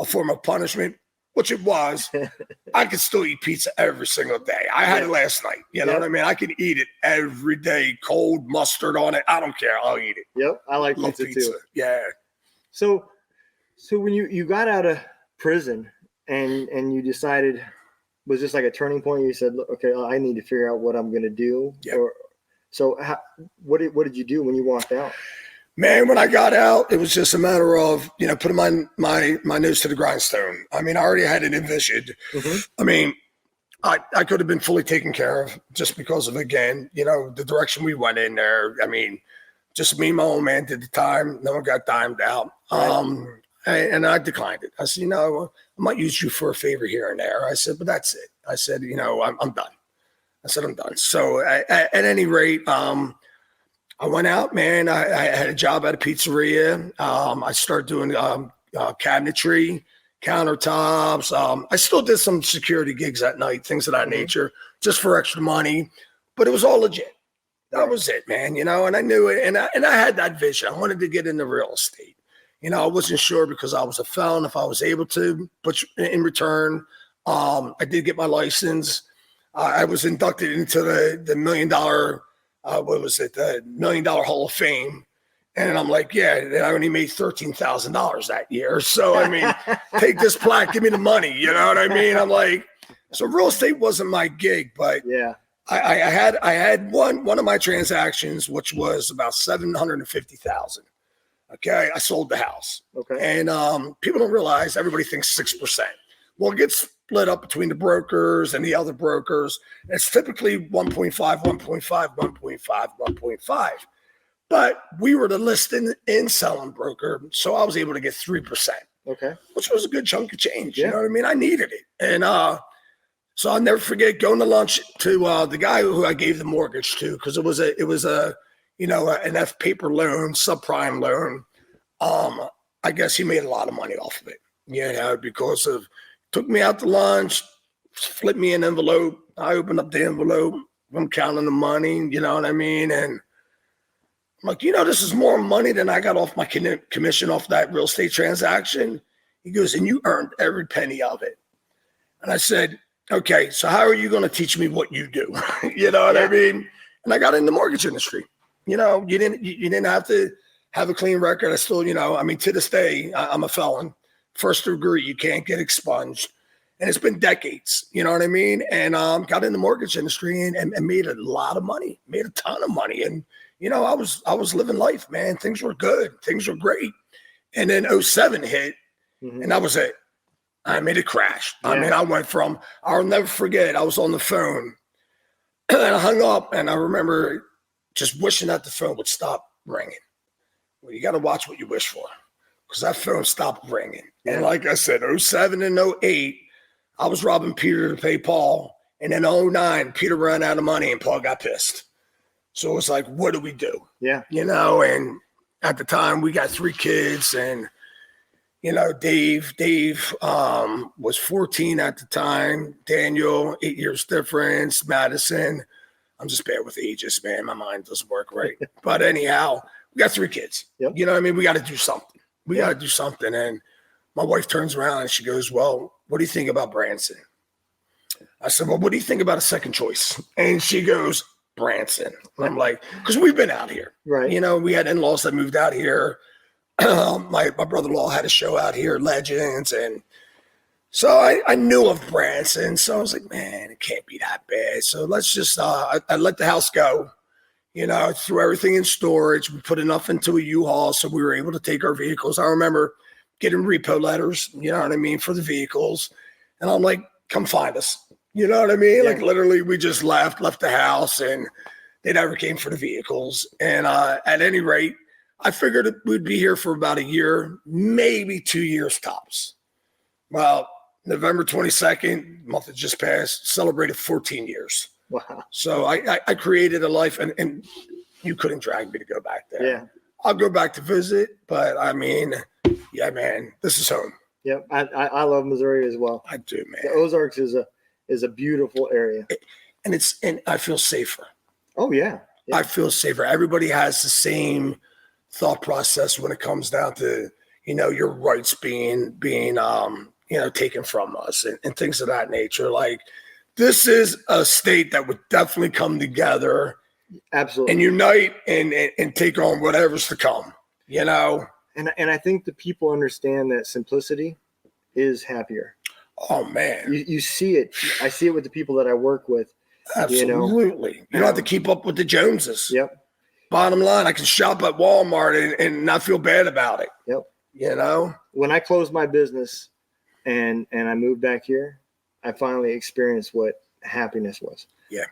form of punishment, which it was. I could still eat pizza every single day. I had it last night. You know what I mean? I could eat it every day, cold, mustard on it. I don't care. I'll eat it. Yep. I like pizza too. Yeah. So when you got out of prison and you decided, was this like a turning point? You said, okay, I need to figure out what I'm going to do. Yep. So what did you do when you walked out? Man, when I got out, it was just a matter of, putting my nose to the grindstone. I mean, I already had it envisioned. Mm-hmm. I mean, I could have been fully taken care of just because of, again, the direction we went in there. I mean, just me and my old man did the time. No one got dimed out. Right. And I declined it. I said, I might use you for a favor here and there. I said, but that's it. I said, I'm done. I said, I'm done. So at any rate, I went out, man. I had a job at a pizzeria. I started doing cabinetry, countertops. I still did some security gigs at night, things of that nature, just for extra money. But it was all legit. That was it, man. And I knew it. And I had that vision. I wanted to get into real estate. I wasn't sure because I was a felon if I was able to. But in return, I did get my license. I was inducted into the $1 million. The $1 million Hall of Fame. And I'm like, yeah, I only made $13,000 that year. So, I mean, take this plaque, give me the money. You know what I mean? I'm like, so real estate wasn't my gig, but yeah, I had one of my transactions, which was about $750,000. Okay. I sold the house. Okay. And people don't realize, everybody thinks 6%. Well, it gets split up between the brokers and the other brokers. It's typically 1.5, 1.5, 1.5, 1.5. But we were the listing and selling broker, so I was able to get 3%. Okay. Which was a good chunk of change. Yeah. You know what I mean? I needed it. And so I'll never forget going to lunch to the guy who I gave the mortgage to, because it was an F paper loan, subprime loan. I guess he made a lot of money off of it, because of took me out to lunch, flipped me an envelope. I opened up the envelope. I'm counting the money, you know what I mean? And I'm like, this is more money than I got off my commission off that real estate transaction. He goes, and you earned every penny of it. And I said, okay, so how are you going to teach me what you do? You know what I mean? And I got in the mortgage industry. You didn't have to have a clean record. I still, to this day, I'm a felon. First degree, you can't get expunged. And it's been decades, you know what I mean? And got in the mortgage industry and made a lot of money, made a ton of money. And, you know, I was living life, man. Things were good. Things were great. And then '07 hit, and that was it. I made it crash. Yeah. I mean, I went from, I'll never forget, I was on the phone and I hung up, and I remember just wishing that the phone would stop ringing. Well, you got to watch what you wish for, because that phone stopped ringing. Yeah. And like I said, '07 and '08, I was robbing Peter to pay Paul. And then '09, Peter ran out of money and Paul got pissed. So it was like, what do we do? Yeah. You know, and at the time we got 3 kids, and, you know, Dave was 14 at the time. Daniel, 8 years difference. Madison, I'm just bad with ages, man. My mind doesn't work right. But anyhow, we got 3 kids. Yep. You know what I mean? We got to do something. We got to do something. And my wife turns around and she goes, well, what do you think about Branson? I said, well, what do you think about a second choice? And she goes, Branson. And I'm like, because we've been out here. Right. You know, we had in-laws that moved out here. My brother-in-law had a show out here, Legends. And so I knew of Branson. So I was like, man, it can't be that bad. So let's just, I let the house go. You know, threw everything in storage. We put enough into a U-Haul so we were able to take our vehicles. I remember getting repo letters, you know what I mean, for the vehicles. And I'm like, come find us. You know what I mean? Yeah. Like literally we just left the house, and they never came for the vehicles. And at any rate, I figured we'd be here for about a year, maybe 2 years tops. Well, November 22nd, month that just passed, celebrated 14 years. Wow. So I created a life, and you couldn't drag me to go back there. Yeah. I'll go back to visit, but I mean, yeah, man, this is home. Yep. I love Missouri as well. I do, man. The Ozarks is a beautiful area. And I feel safer. Oh yeah. I feel safer. Everybody has the same thought process when it comes down to, you know, your rights being you know, taken from us and things of that nature. Like, this is a state that would definitely come together, Absolutely, and unite and take on whatever's to come, you know? And I think the people understand that simplicity is happier. Oh, man. You see it. I see it with the people that I work with. Absolutely. You don't have to keep up with the Joneses. Yep. Bottom line, I can shop at Walmart and not feel bad about it. Yep. You know? When I closed my business and I moved back here, I finally experienced what happiness was. Yeah.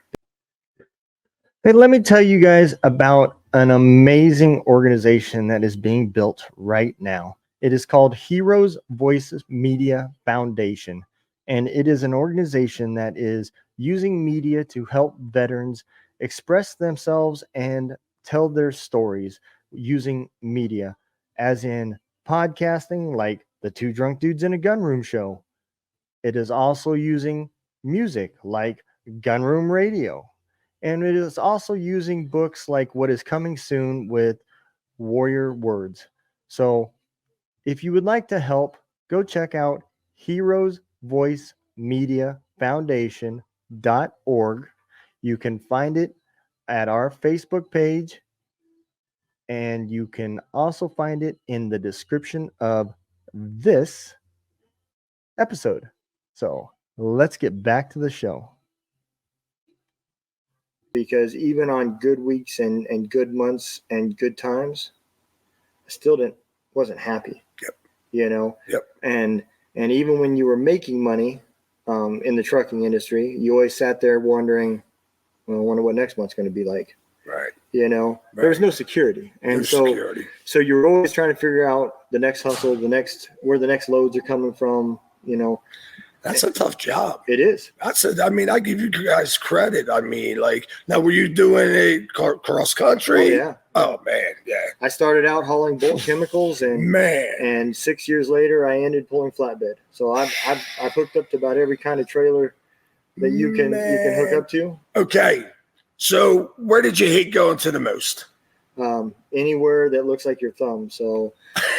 Hey, let me tell you guys about an amazing organization that is being built right now. It is called Heroes Voices Media Foundation, and it is an organization that is using media to help veterans express themselves and tell their stories using media, as in podcasting, like the Two Drunk Dudes in a Gunroom show. It is also using music, like Gunroom Radio. And it is also using books like What Is Coming Soon with Warrior Words. So if you would like to help, go check out Heroes Voice Media Foundation.org. You can find it at our Facebook page, and you can also find it in the description of this episode. So let's get back to the show. Because even on good weeks and good months and good times, I still wasn't happy. Yep. You know? Yep. And even when you were making money in the trucking industry, you always sat there wondering, well, I wonder what next month's going to be like. Right. You know? Right. There was no security. And so you're always trying to figure out the next hustle, where the next loads are coming from, you know. That's a tough job. It is. I mean, I give you guys credit. I mean, like, now were you doing it cross country? Oh, yeah. Oh, man, yeah. I started out hauling bulk chemicals, and 6 years later, I ended pulling flatbed. So I've hooked up to about every kind of trailer that you can hook up to. Okay, so where did you hate going to the most? Anywhere that looks like your thumb. So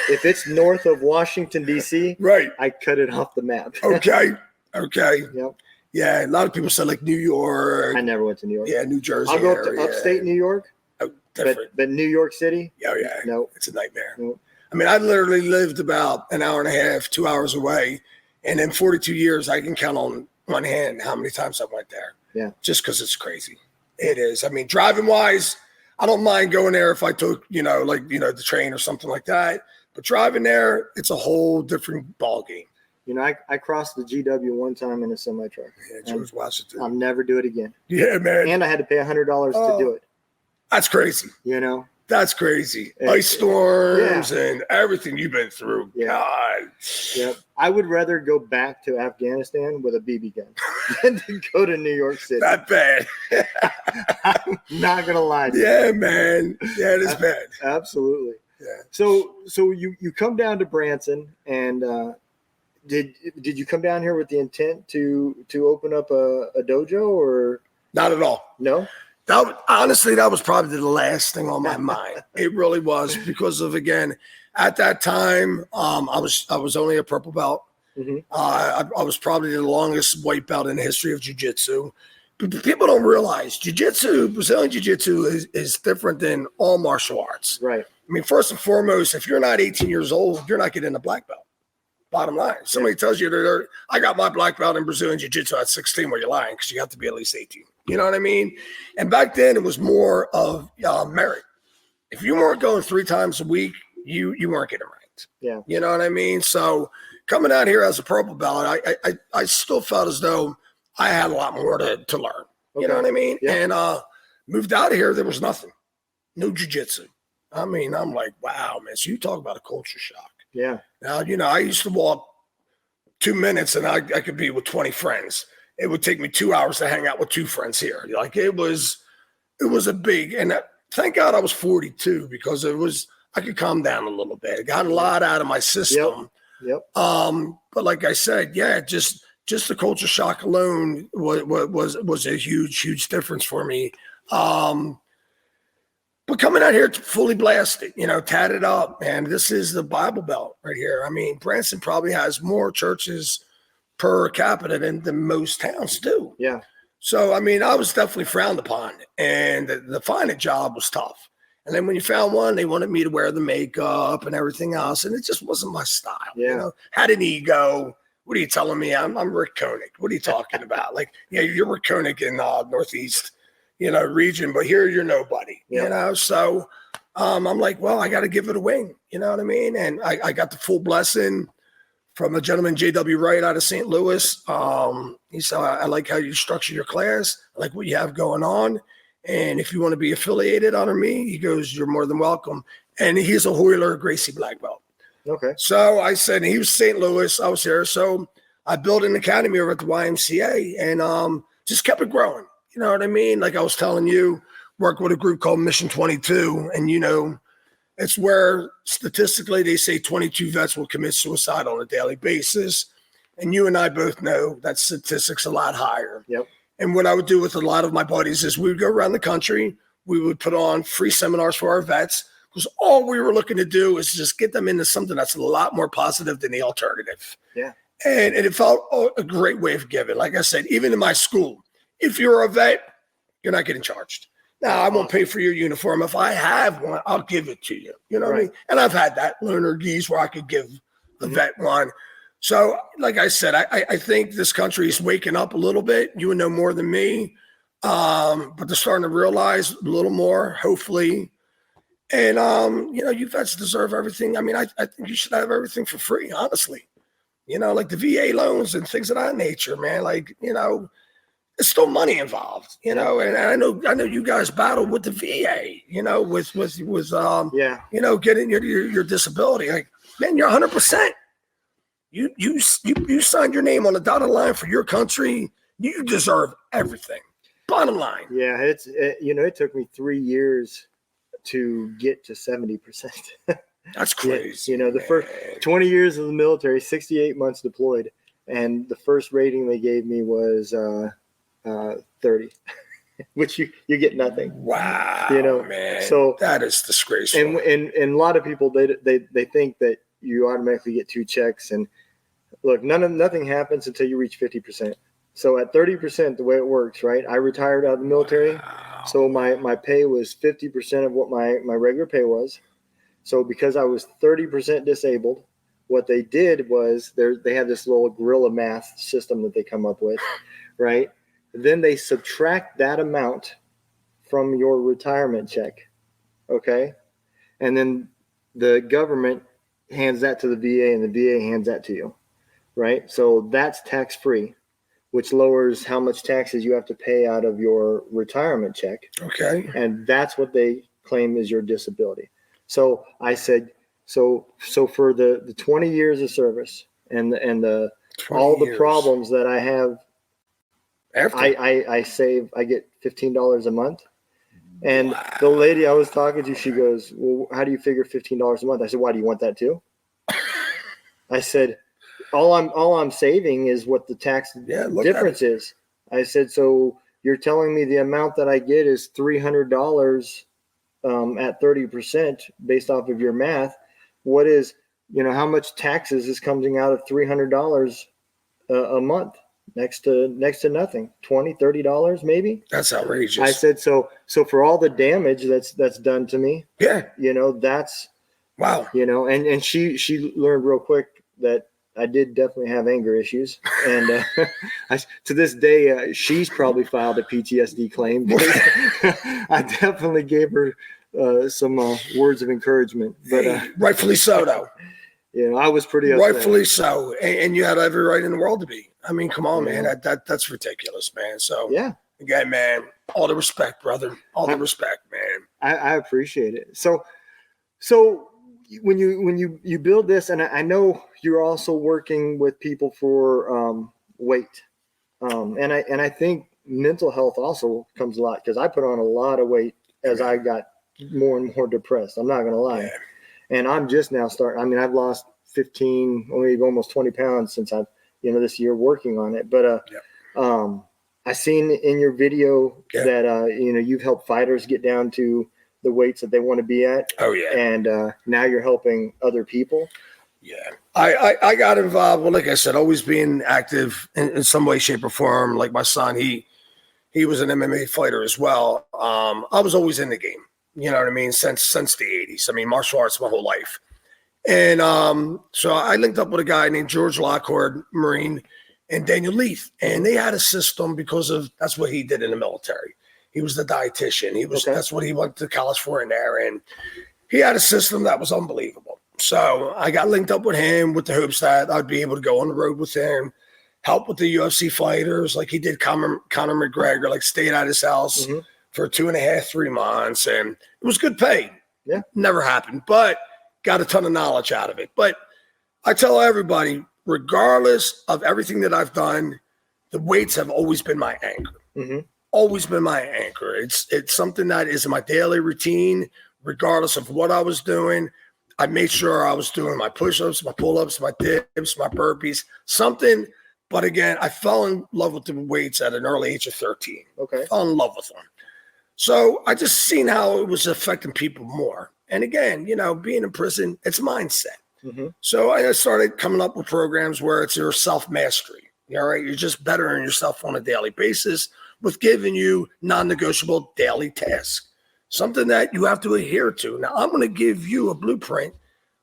if it's north of Washington, D.C., right, I cut it off the map. Okay. Yep. Yeah, a lot of people said like New York. I never went to New York. Yeah, New Jersey. I'll go up to upstate New York. Oh, different. But New York City? Oh, yeah. No. It's a nightmare. No. I mean, I literally lived about an hour and a half, 2 hours away, And in 42 years, I can count on one hand how many times I went there. Yeah. Just because it's crazy. It is. I mean, driving wise, I don't mind going there if I took, the train or something like that. But driving there, it's a whole different ball game. I crossed the GW one time in a semi truck. Yeah, George Washington. I'll never do it again. Yeah, man. And I had to pay $100 to do it. That's crazy. That's crazy. Ice storms and everything you've been through. Yeah. God. Yep. I would rather go back to Afghanistan with a BB gun than to go to New York City. That bad. I'm not gonna lie to you. Yeah, man. Yeah, it is bad. Absolutely. Yeah. So you come down to Branson, and did you come down here with the intent to open up a dojo, or not at all? No. Honestly, that was probably the last thing on my mind. It really was, because of, again, at that time, I was only a purple belt. Mm-hmm. I was probably the longest white belt in the history of jiu-jitsu. People don't realize Brazilian jiu-jitsu is different than all martial arts. Right. I mean, first and foremost, if you're not 18 years old, you're not getting a black belt. Bottom line. Somebody tells you I got my black belt in Brazilian jiu-jitsu at 16, well, you're lying, because you have to be at least 18. You know what I mean? And back then it was more of merit. If you weren't going 3 times a week, you weren't getting ranked. Yeah. You know what I mean? So coming out here as a purple belt, I still felt as though I had a lot more to learn. Okay. You know what I mean? Yeah. And moved out of here, there was nothing. No jiu-jitsu. I mean, I'm like, wow, man. So you talk about a culture shock. Yeah. Now, I used to walk 2 minutes and I could be with 20 friends. It would take me 2 hours to hang out with 2 friends here. Like it was a big, and thank God I was 42, because I could calm down a little bit. I got a lot out of my system. Yep. But like I said, yeah, just the culture shock alone was a huge difference for me. But coming out here fully blasted, tatted up, man, this is the Bible Belt right here. I mean, Branson probably has more churches per capita than most towns do. Yeah. So, I mean, I was definitely frowned upon, and the finding a job was tough. And then when you found one, they wanted me to wear the makeup and everything else, and it just wasn't my style. Yeah. Had an ego. What are you telling me? I'm Rick Koenig. What are you talking about? Like, yeah, you're Rick Koenig in Northeast, region, but here you're nobody. Yeah. So I'm like, well, I got to give it a wing. You know what I mean? And I got the full blessing from a gentleman, J.W. Wright, out of St. Louis. He said, I like how you structure your class. I like what you have going on. And if you want to be affiliated under me, he goes, you're more than welcome. And he's a Hoyler Gracie black belt. Okay. So I said, he was St. Louis. I was here. So I built an academy over at the YMCA and just kept it growing. You know what I mean? Like I was telling you, work with a group called Mission 22. And, it's where statistically they say 22 vets will commit suicide on a daily basis. And you and I both know that statistic's a lot higher. Yep. And what I would do with a lot of my buddies is we would go around the country. We would put on free seminars for our vets, because all we were looking to do is just get them into something that's a lot more positive than the alternative. Yeah. And it felt a great way of giving. Like I said, even in my school, if you're a vet, you're not getting charged. Now, I won't pay for your uniform. If I have one, I'll give it to you. You know what I mean? And I've had that learner geese where I could give the vet one. So, like I said, I think this country is waking up a little bit. You would know more than me. But they're starting to realize a little more, hopefully. And, you vets deserve everything. I mean, I think you should have everything for free, honestly. Like the VA loans and things of that nature, man. Like, it's still money involved, and I know you guys battle with the VA, with getting your disability. Like, man, you're 100%. You signed your name on the dotted line for your country. You deserve everything. Bottom line. Yeah, it took me 3 years to get to 70%. That's crazy. The first 20 years of the military, 68 months deployed, and the first rating they gave me was 30, which you get nothing. Wow, man. So that is disgraceful. And a lot of people they think that you automatically get 2 checks, and look, nothing happens until you reach 50%. So at 30%, the way it works, right? I retired out of the military, so my pay was 50% of what my regular pay was. So because I was 30% disabled, what they did was they have this little gorilla math system that they come up with, right? Then they subtract that amount from your retirement check, okay? And then the government hands that to the VA, and the VA hands that to you, right? So that's tax-free, which lowers how much taxes you have to pay out of your retirement check. Okay. And that's what they claim is your disability. So I said, so for the 20 years of service and the all the problems that I have, I save, I get $15 a month. And the lady I was talking to, she goes, well, how do you figure $15 a month? I said, why, do you want that too? I said, all I'm saving is what the tax difference is. I said, so you're telling me the amount that I get is $300 at 30% based off of your math. What is, how much taxes is coming out of $300 a month? Next to nothing. $20, $30 maybe. That's outrageous. I said, so for all the damage that's done to me, that's wow. And she learned real quick that I did definitely have anger issues, and to this day, she's probably filed a PTSD claim. I definitely gave her some words of encouragement, but rightfully so, though. I was pretty upset. Rightfully so, and you had every right in the world to be. I mean, come on, man, that's ridiculous, man. So again, man, all the respect, brother, all the respect, man. I appreciate it. So when you build this, and I know you're also working with people for weight, and I think mental health also comes a lot, because I put on a lot of weight as I got more and more depressed. I'm not gonna lie, and I'm just now starting. I mean, I've lost 15, maybe almost 20 pounds since I've this year working on it. But I seen in your video that you've helped fighters get down to the weights that they want to be at. Oh yeah. And now you're helping other people. Yeah. I got involved. Well, like I said, always being active in some way, shape, or form. Like my son, he was an MMA fighter as well. I was always in the game. You know what I mean? Since the 80s. I mean, martial arts my whole life. And so I linked up with a guy named George Lockhart, Marine, and Daniel Leith. And they had a system because of that's what he did in the military. He was the dietitian. That's what he went to college for in there. And he had a system that was unbelievable. So I got linked up with him with the hopes that I'd be able to go on the road with him, help with the UFC fighters. Like he did Conor McGregor, like stayed at his house for 2.5, 3 months. And it was good pay. Yeah. Never happened, but got a ton of knowledge out of it. But I tell everybody, regardless of everything that I've done, the weights have always been my anchor. Always been my anchor. It's something that is in my daily routine, regardless of what I was doing. I made sure I was doing my push-ups, my pull-ups, my dips, my burpees, something. But again, I fell in love with the weights at an early age of 13. Okay. Fell in love with them. So I just seen how it was affecting people more. And again, being in prison, it's mindset. So I started coming up with programs where it's your self-mastery. All right. You're just bettering yourself on a daily basis with giving you non-negotiable daily tasks, something that you have to adhere to. Now, I'm going to give you a blueprint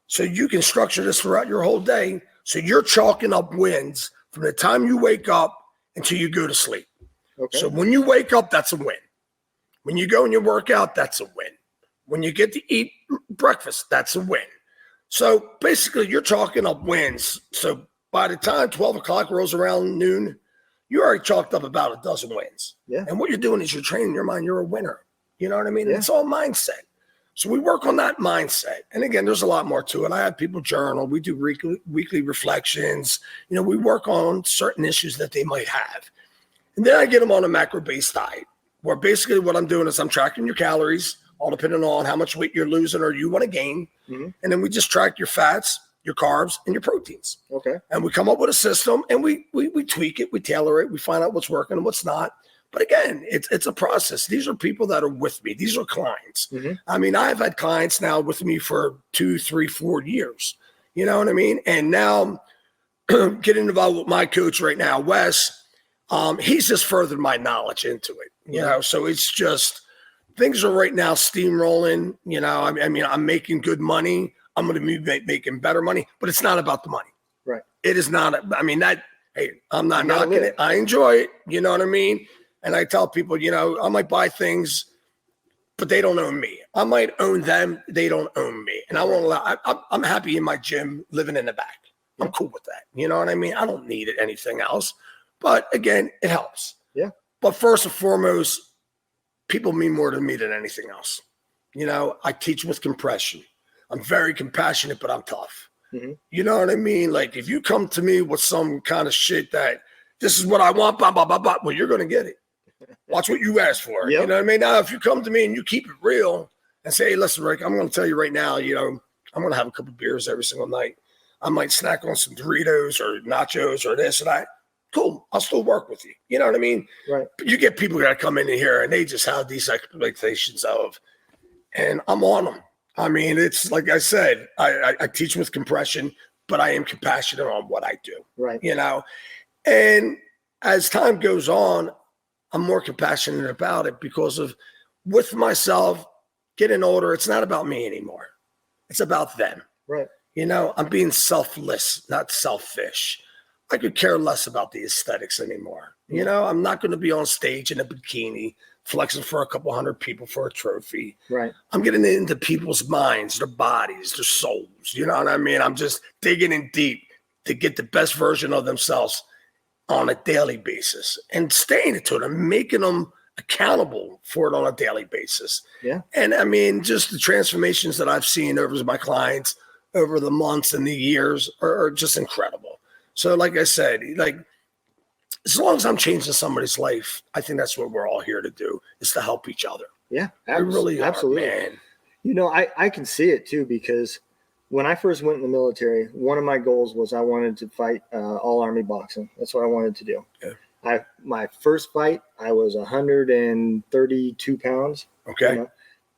so you can structure this throughout your whole day. So you're chalking up wins from the time you wake up until you go to sleep. Okay. So when you wake up, that's a win. When you go and you work out, that's a win. When you get to eat breakfast, that's a win. So basically, you're chalking up wins. So by the time 12 o'clock rolls around noon, you already chalked up about a dozen wins. Yeah. And what you're doing is you're training your mind. You're a winner. You know what I mean? Yeah. It's all mindset. So we work on that mindset. And again, there's a lot more to it. I have people journal. We do weekly reflections. We work on certain issues that they might have. And then I get them on a macro-based diet, where basically what I'm doing is I'm tracking your calories, all depending on how much weight you're losing or you want to gain. And then we just track your fats, your carbs, and your proteins. Okay. And we come up with a system, and we tweak it, we tailor it, we find out what's working and what's not. But again, it's a process. These are people that are with me. These are clients. I mean, I've had clients now with me for 2, 3, 4 years. You know what I mean? And now getting involved with my coach right now, Wes, he's just furthered my knowledge into it. So it's just things are right now steamrolling. I mean, I'm making good money. I'm going to be making better money, but it's not about the money. Right. It is not. I mean, hey, I'm not You gotta knocking live. it. I enjoy it. You know what I mean? And I tell people, I might buy things, but they don't own me. I might own them. They don't own me. And I won't allow, I'm happy in my gym living in the back. I'm cool with that. You know what I mean? I don't need anything else. But again, it helps. Yeah. But first and foremost, people mean more to me than anything else. I teach with compression. I'm very compassionate, but I'm tough. Mm-hmm. You know what I mean? Like if you come to me with some kind of shit that this is what I want, blah, blah, blah, blah, well, you're going to get it. Watch what you ask for. Yep. You know what I mean? Now, if you come to me and you keep it real and say, hey, listen, Rick, I'm going to tell you right now, I'm going to have a couple of beers every single night. I might snack on some Doritos or nachos or this and that. Cool. I'll still work with you. You know what I mean? Right. But you get people that come in here and they just have these expectations of, and I'm on them. I mean, it's like I said, I teach with compression, but I am compassionate on what I do. Right. And as time goes on, I'm more compassionate about it because of with myself getting older. It's not about me anymore. It's about them. Right. I'm being selfless, not selfish. I could care less about the aesthetics anymore. I'm not going to be on stage in a bikini flexing for a couple hundred people for a trophy. Right. I'm getting into people's minds, their bodies, their souls. You know what I mean? I'm just digging in deep to get the best version of themselves on a daily basis and staying to them, making them accountable for it on a daily basis. Yeah. And I mean, just the transformations that I've seen over my clients over the months and the years are just incredible. So like I said, like as long as I'm changing somebody's life, I think that's what we're all here to do, is to help each other. Yeah, we really absolutely. Are, man. I can see it too, because when I first went in the military, one of my goals was I wanted to fight all Army boxing. That's what I wanted to do. Yeah. My first fight, I was 132 pounds. Okay.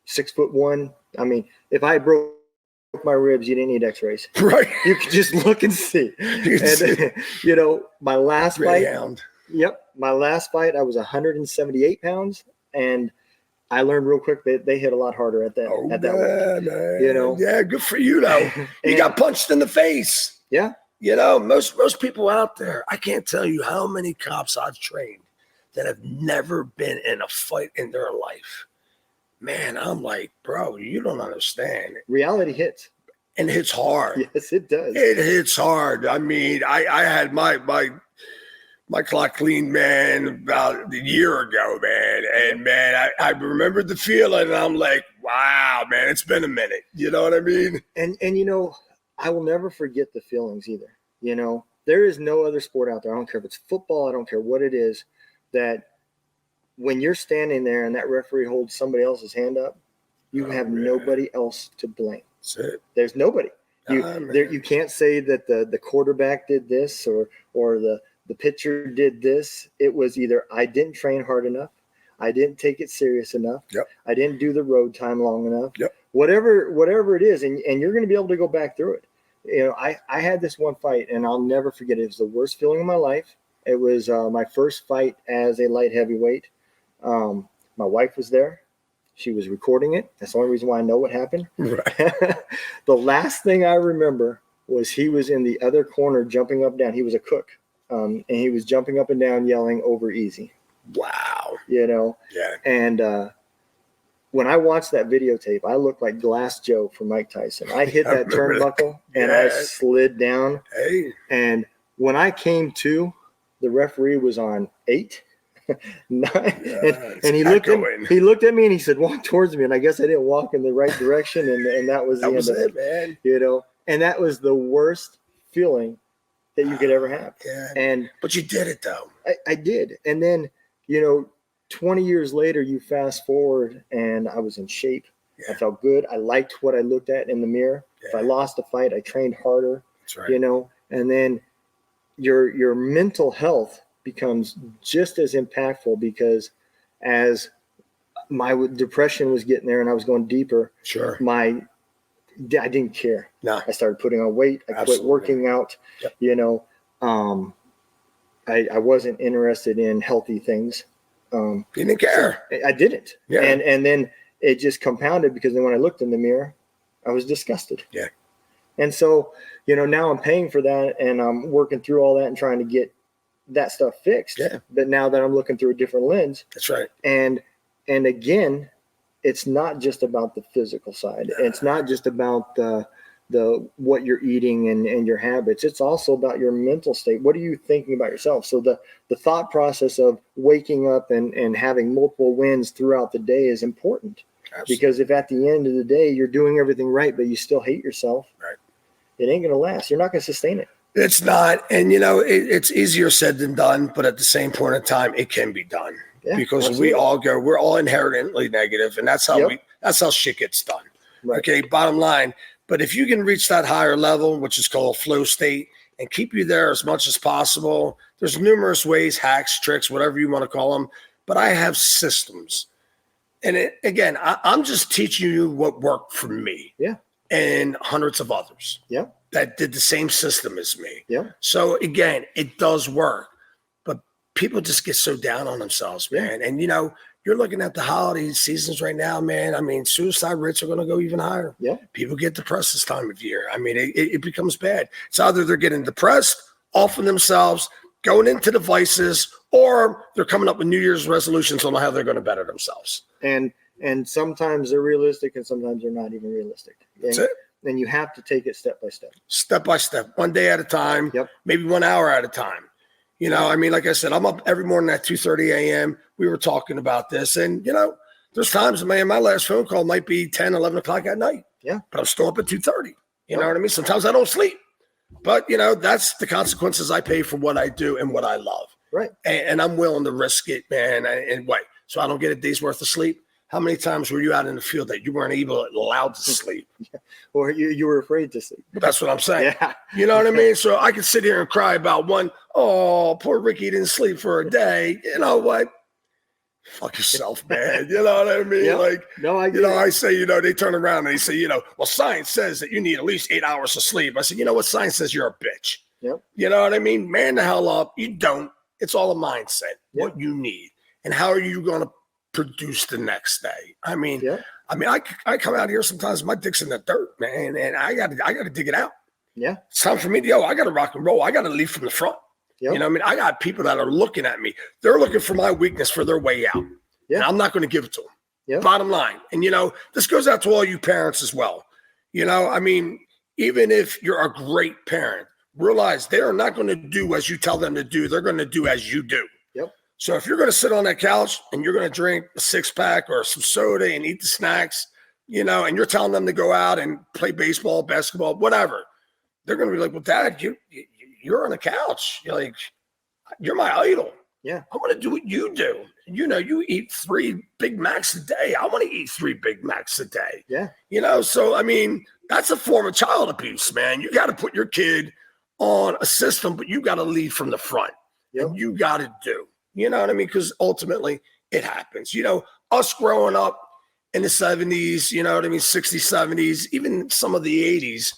6'1". I mean, if I broke my ribs, you didn't need x-rays. Right. You could just look and see. My last fight. Yep. My last fight, I was 178 pounds, and I learned real quick that they hit a lot harder at that weight. Man. Yeah, good for you though. You got punched in the face. Yeah. Most people out there, I can't tell you how many cops I've trained that have never been in a fight in their life. Man, I'm like, bro, you don't understand. Reality hits. And it hits hard. Yes, it does. It hits hard. I mean, I had my clock cleaned, man, about a year ago, man. And, man, I remembered the feeling, and I'm like, wow, man, it's been a minute. You know what I mean? And I will never forget the feelings either. There is no other sport out there. I don't care if it's football. I don't care what it is, that when you're standing there and that referee holds somebody else's hand up, you have nobody else to blame. That's it. There's nobody. You can't say that the quarterback did this or the pitcher did this. It was either I didn't train hard enough, I didn't take it serious enough, I didn't do the road time long enough, whatever it is, and you're going to be able to go back through it. I had this one fight, and I'll never forget it. It was the worst feeling of my life. It was my first fight as a light heavyweight. My wife was there. She was recording it. That's the only reason why I know what happened. Right. The last thing I remember was he was in the other corner jumping up and down. He was a cook. And he was jumping up and down yelling over easy. Wow. Yeah. And when I watched that videotape, I looked like Glass Joe from Mike Tyson. I hit that turnbuckle and I slid down. Hey. And when I came to, the referee was on 8. 9, and he looked at me and he said, walk towards me. And I guess I didn't walk in the right direction. And that was the end of it, man. And that was the worst feeling that you could ever have. Yeah. But you did it though. I did. And then, 20 years later, you fast forward and I was in shape. Yeah. I felt good. I liked what I looked at in the mirror. Yeah. If I lost a fight, I trained harder. That's right. And then your mental health becomes just as impactful, because as my depression was getting there and I was going deeper, I didn't care. No. I started putting on weight. I quit working out. Yep. I wasn't interested in healthy things. You didn't care. I didn't. Yeah. And then it just compounded, because then when I looked in the mirror, I was disgusted. Yeah. And so, now I'm paying for that and I'm working through all that and trying to get that stuff fixed. Yeah. But now that I'm looking through a different lens. That's right. And again, it's not just about the physical side. It's not just about the what you're eating and your habits. It's also about your mental state. What are you thinking about yourself? So the thought process of waking up and having multiple wins throughout the day is important. Absolutely. Because if at the end of the day you're doing everything right, but you still hate yourself, right, it ain't going to last. You're not going to sustain it. It's not. And, it's easier said than done, but at the same point in time, it can be done. Yeah, because absolutely. We're all inherently negative, and that's how shit gets done. Right. Okay. Bottom line. But if you can reach that higher level, which is called flow state, and keep you there as much as possible, there's numerous ways, hacks, tricks, whatever you want to call them. But I have systems. And I'm just teaching you what worked for me. Yeah. And hundreds of others. Yeah. That did the same system as me. Yeah. So again, it does work. But people just get so down on themselves, man. Yeah. And you're looking at the holiday seasons right now, man. I mean, suicide rates are going to go even higher. Yeah. People get depressed this time of year. I mean, it becomes bad. It's either they're getting depressed, off of themselves, going into the vices, or they're coming up with New Year's resolutions on how they're going to better themselves. And sometimes they're realistic and sometimes they're not even realistic. That's it. And you have to take it step by step. Step by step, one day at a time, maybe 1 hour at a time. I mean, like I said, I'm up every morning at 2:30 a.m. We were talking about this. And, there's times, man, my last phone call might be 10, 11 o'clock at night. Yeah. But I'm still up at 2:30. You know what I mean? Sometimes I don't sleep. But, that's the consequences I pay for what I do and what I love. Right. And I'm willing to risk it, man. And what? So I don't get a day's worth of sleep? How many times were you out in the field that you weren't allowed to sleep? Or you were afraid to sleep? That's what I'm saying. Yeah. You know what I mean? So I could sit here and cry about poor Ricky didn't sleep for a day. You know what? Fuck yourself, man. You know what I mean? I say, they turn around and they say, well, science says that you need at least 8 hours of sleep. I said, you know what? Science says you're a bitch. Yep. You know what I mean? Man the hell up. You don't. It's all a mindset, what you need. And how are you going to produce the next day? I mean, I come out here sometimes, my dick's in the dirt, man, and I got to dig it out. Yeah. It's time for me to I got to rock and roll. I got to lead from the front. Yep. You know what I mean? I got people that are looking at me. They're looking for my weakness for their way out. Yeah. And I'm not going to give it to them. Yeah. Bottom line. And, this goes out to all you parents as well. I mean, even if you're a great parent, realize they are not going to do as you tell them to do. They're going to do as you do. Yep. So if you're going to sit on that couch and you're going to drink a 6-pack or some soda and eat the snacks, and you're telling them to go out and play baseball, basketball, whatever, they're going to be like, well, Dad, you're on the couch. You're like, you're my idol. Yeah. I want to do what you do. You eat 3 Big Macs a day. I want to eat 3 Big Macs a day. Yeah. So, I mean, that's a form of child abuse, man. You got to put your kid on a system, but you got to lead from the front. Yep. And you got to do. You know what I mean? Because ultimately it happens. Us growing up in the 70s, 60s, 70s, even some of the 80s,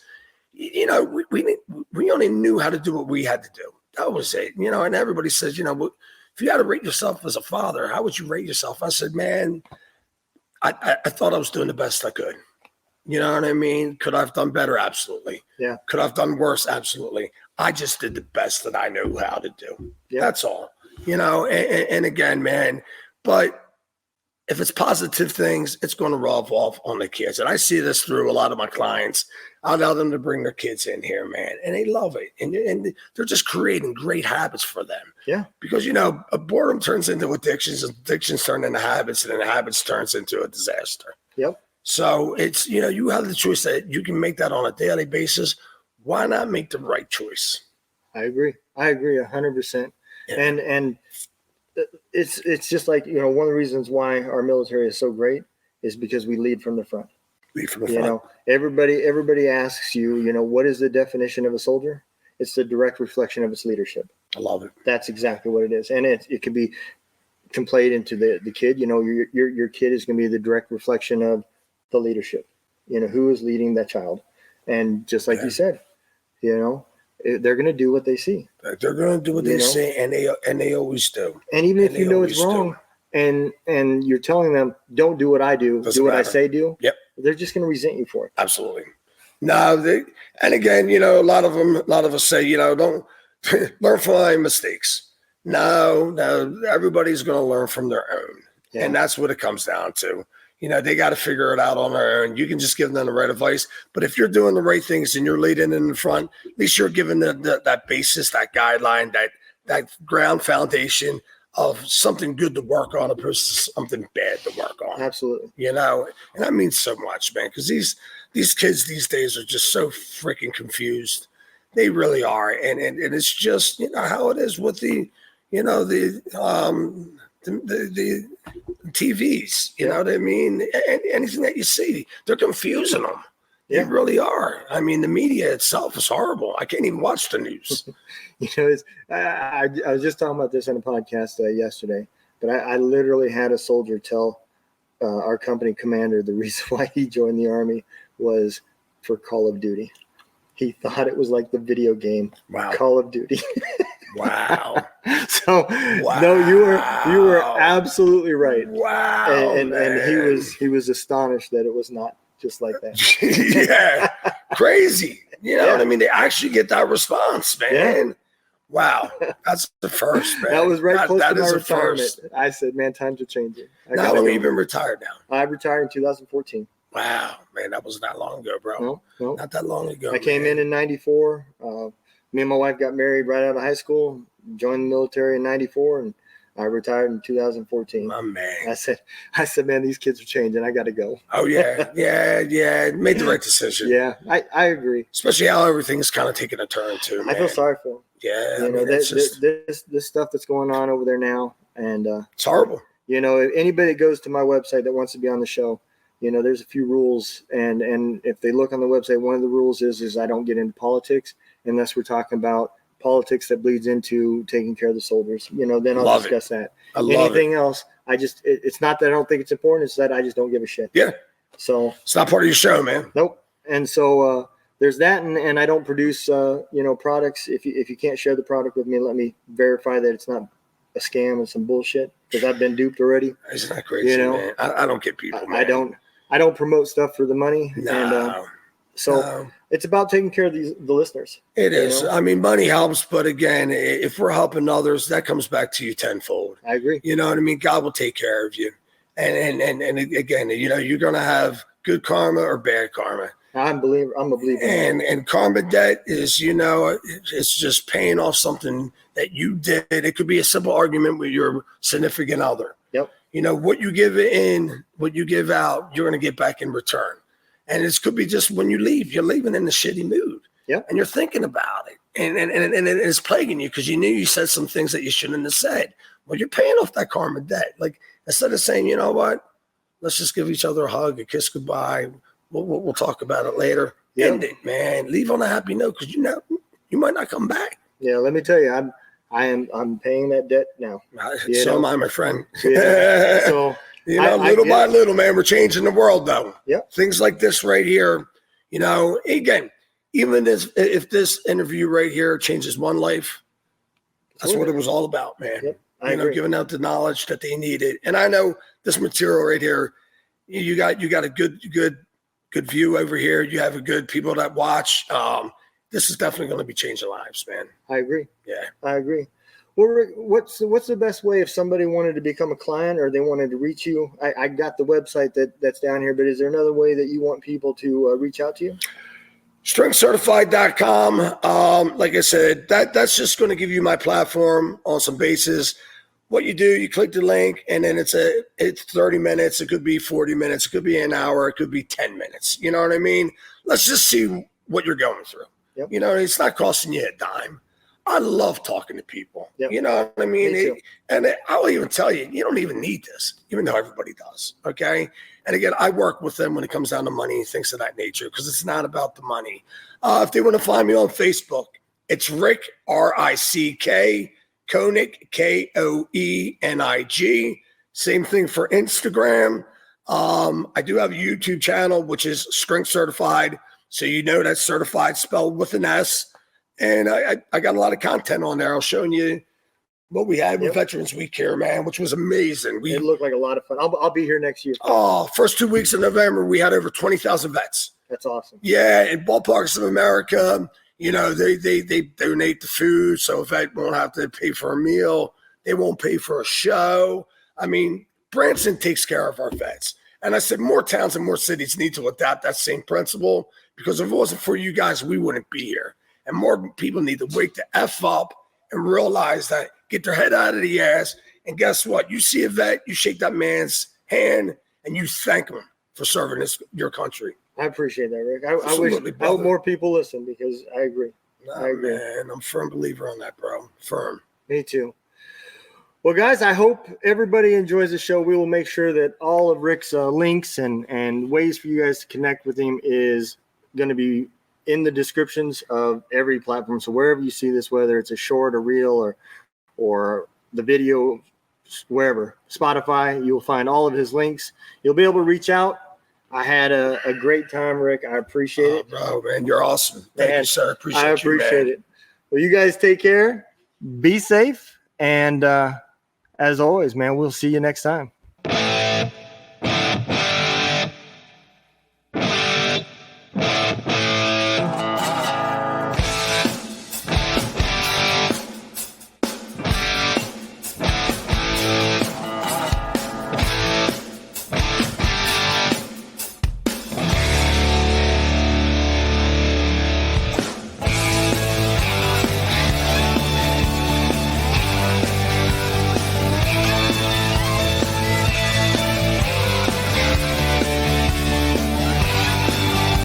we only knew how to do what we had to do. That was it. And everybody says, if you had to rate yourself as a father, how would you rate yourself? I said, man, I thought I was doing the best I could. You know what I mean? Could I have done better? Absolutely. Yeah. Could I have done worse? Absolutely. I just did the best that I knew how to do. Yeah. That's all. And again, man, but if it's positive things, it's going to rub off on the kids. And I see this through a lot of my clients. I allow them to bring their kids in here, man, and they love it. And they're just creating great habits for them. Yeah. Because, a boredom turns into addictions turn into habits, and then habits turns into a disaster. Yep. So it's, you have the choice that you can make that on a daily basis. Why not make the right choice? I agree 100%. Yeah. And it's just like, one of the reasons why our military is so great is because we lead from the front. Lead from the front. Everybody asks you, what is the definition of a soldier? It's the direct reflection of its leadership. I love it. That's exactly what it is. And it can be played into the kid. Your kid is going to be the direct reflection of the leadership. Who is leading that child. And just like you said, they're going to do what they see. They're going to do what they see, and they always do. And even if it's wrong, and you're telling them, don't do what I do, do what I say do. Yep. They're just going to resent you for it. Absolutely. No, and again, a lot of us say, don't learn from my mistakes. No, everybody's going to learn from their own. Yeah. And that's what it comes down to. They got to figure it out on their own. You can just give them the right advice. But if you're doing the right things and you're leading in the front, at least you're giving that basis, that guideline, that ground foundation of something good to work on opposed to something bad to work on. Absolutely. And that means so much, man, because these kids these days are just so freaking confused. They really are. And it's just, how it is with the TVs, you know what I mean? Anything that you see, they're confusing them. Yeah. They really are. I mean, the media itself is horrible. I can't even watch the news. I was just talking about this on a podcast yesterday, but I literally had a soldier tell our company commander the reason why he joined the Army was for Call of Duty. He thought it was like the video game Call of Duty. Wow. So no, you were absolutely right. Wow. And he was astonished that it was not just like that. Yeah. Crazy. You know what I mean? They actually get that response, man. Yeah. Wow. That's the first, man. That was right close to my retirement. I said, man, times are changing. How long have you been retired now? I retired in 2014. Wow, man, that wasn't that long ago, bro. No. Not that long ago. I came in 94. Me and my wife got married right out of high school, joined the military in 94, and I retired in 2014. My man. I said, man, these kids are changing. I got to go. Oh, yeah. Yeah. Made the right decision. Yeah, I agree. Especially how everything's kind of taking a turn, too, man. I feel sorry for them. Yeah. This stuff that's going on over there now. And it's horrible. If anybody that goes to my website that wants to be on the show, there's a few rules. And if they look on the website, one of the rules is I don't get into politics unless we're talking about politics that bleeds into taking care of the soldiers. Then I'll discuss that. Anything else, it's not that I don't think it's important. It's that I just don't give a shit. Yeah. So it's not part of your show, man. Nope. And so there's that. And I don't produce, products. If you can't share the product with me, let me verify that it's not a scam and some bullshit because I've been duped already. Isn't that crazy, man? I don't get people, man. I don't promote stuff for the money. No. And it's about taking care of the listeners. It is. I mean, money helps, but again, if we're helping others, that comes back to you tenfold. I agree. You know what I mean? God will take care of you. And again, you're going to have good karma or bad karma. I'm a believer. And karma debt is, it's just paying off something that you did. It could be a simple argument with your significant other. Yep. What you give in, what you give out, you're going to get back in return. And it could be just when you leave, you're leaving in a shitty mood. Yep. And you're thinking about it. And it's plaguing you because you knew you said some things that you shouldn't have said. Well, you're paying off that karma debt. Like, instead of saying, you know what, let's just give each other a hug, a kiss goodbye. We'll talk about it later. Yep. End it, man. Leave on a happy note because you might not come back. Yeah, let me tell you, I'm paying that debt now. So am I, my friend. Yeah. So little by little, man, we're changing the world, though. Yep. Things like this right here, again, even if this interview right here changes one life, that's what it was all about, man. Yep. I agree. Giving out the knowledge that they needed. And I know this material right here, you got a good view over here. You have a good people that watch. This is definitely going to be changing lives, man. I agree. Yeah, I agree. Well, Rick, what's the best way if somebody wanted to become a client or they wanted to reach you? I got the website that's down here, but is there another way that you want people to reach out to you? StrengthCertified.com. Like I said, that's just going to give you my platform on some basis. What you do, you click the link, and then it's 30 minutes. It could be 40 minutes. It could be an hour. It could be 10 minutes. You know what I mean? Let's just see what you're going through. Yep. It's not costing you a dime. I love talking to people. Yep. You know what I mean? I'll even tell you, you don't even need this, even though everybody does. Okay. And again, I work with them when it comes down to money and things of that nature because it's not about the money. If they want to find me on Facebook, it's Rick, R-I-C-K, Koenig, K-O-E-N-I-G. Same thing for Instagram. I do have a YouTube channel, which is Strength Certified. So that's certified spelled with an S. And I got a lot of content on there. I was showing you what we had with Veterans Week here, man, which was amazing. It looked like a lot of fun. I'll be here next year. First 2 weeks of November, we had over 20,000 vets. That's awesome. Yeah, in ballparks of America, you know, they donate the food, so a vet won't have to pay for a meal. They won't pay for a show. I mean, Branson takes care of our vets. And I said more towns and more cities need to adapt that same principle, because if it wasn't for you guys, we wouldn't be here. And more people need to wake the F up and realize that, get their head out of the ass. And guess what? You see a vet, you shake that man's hand, and you thank him for serving your country. I appreciate that, Rick. I hope more people listen, because I agree. Nah, I agree. Man, I'm a firm believer on that, bro. Firm. Me too. Well, guys, I hope everybody enjoys the show. We will make sure that all of Rick's links and ways for you guys to connect with him is going to be in the descriptions of every platform. So wherever you see this, whether it's a short, a reel, or the video, wherever, Spotify, you'll find all of his links. You'll be able to reach out. I had a great time, Rick. I appreciate it. Bro, man, you're awesome. Thank you, sir. I appreciate it. Well, you guys take care. Be safe. And as always, man, we'll see you next time.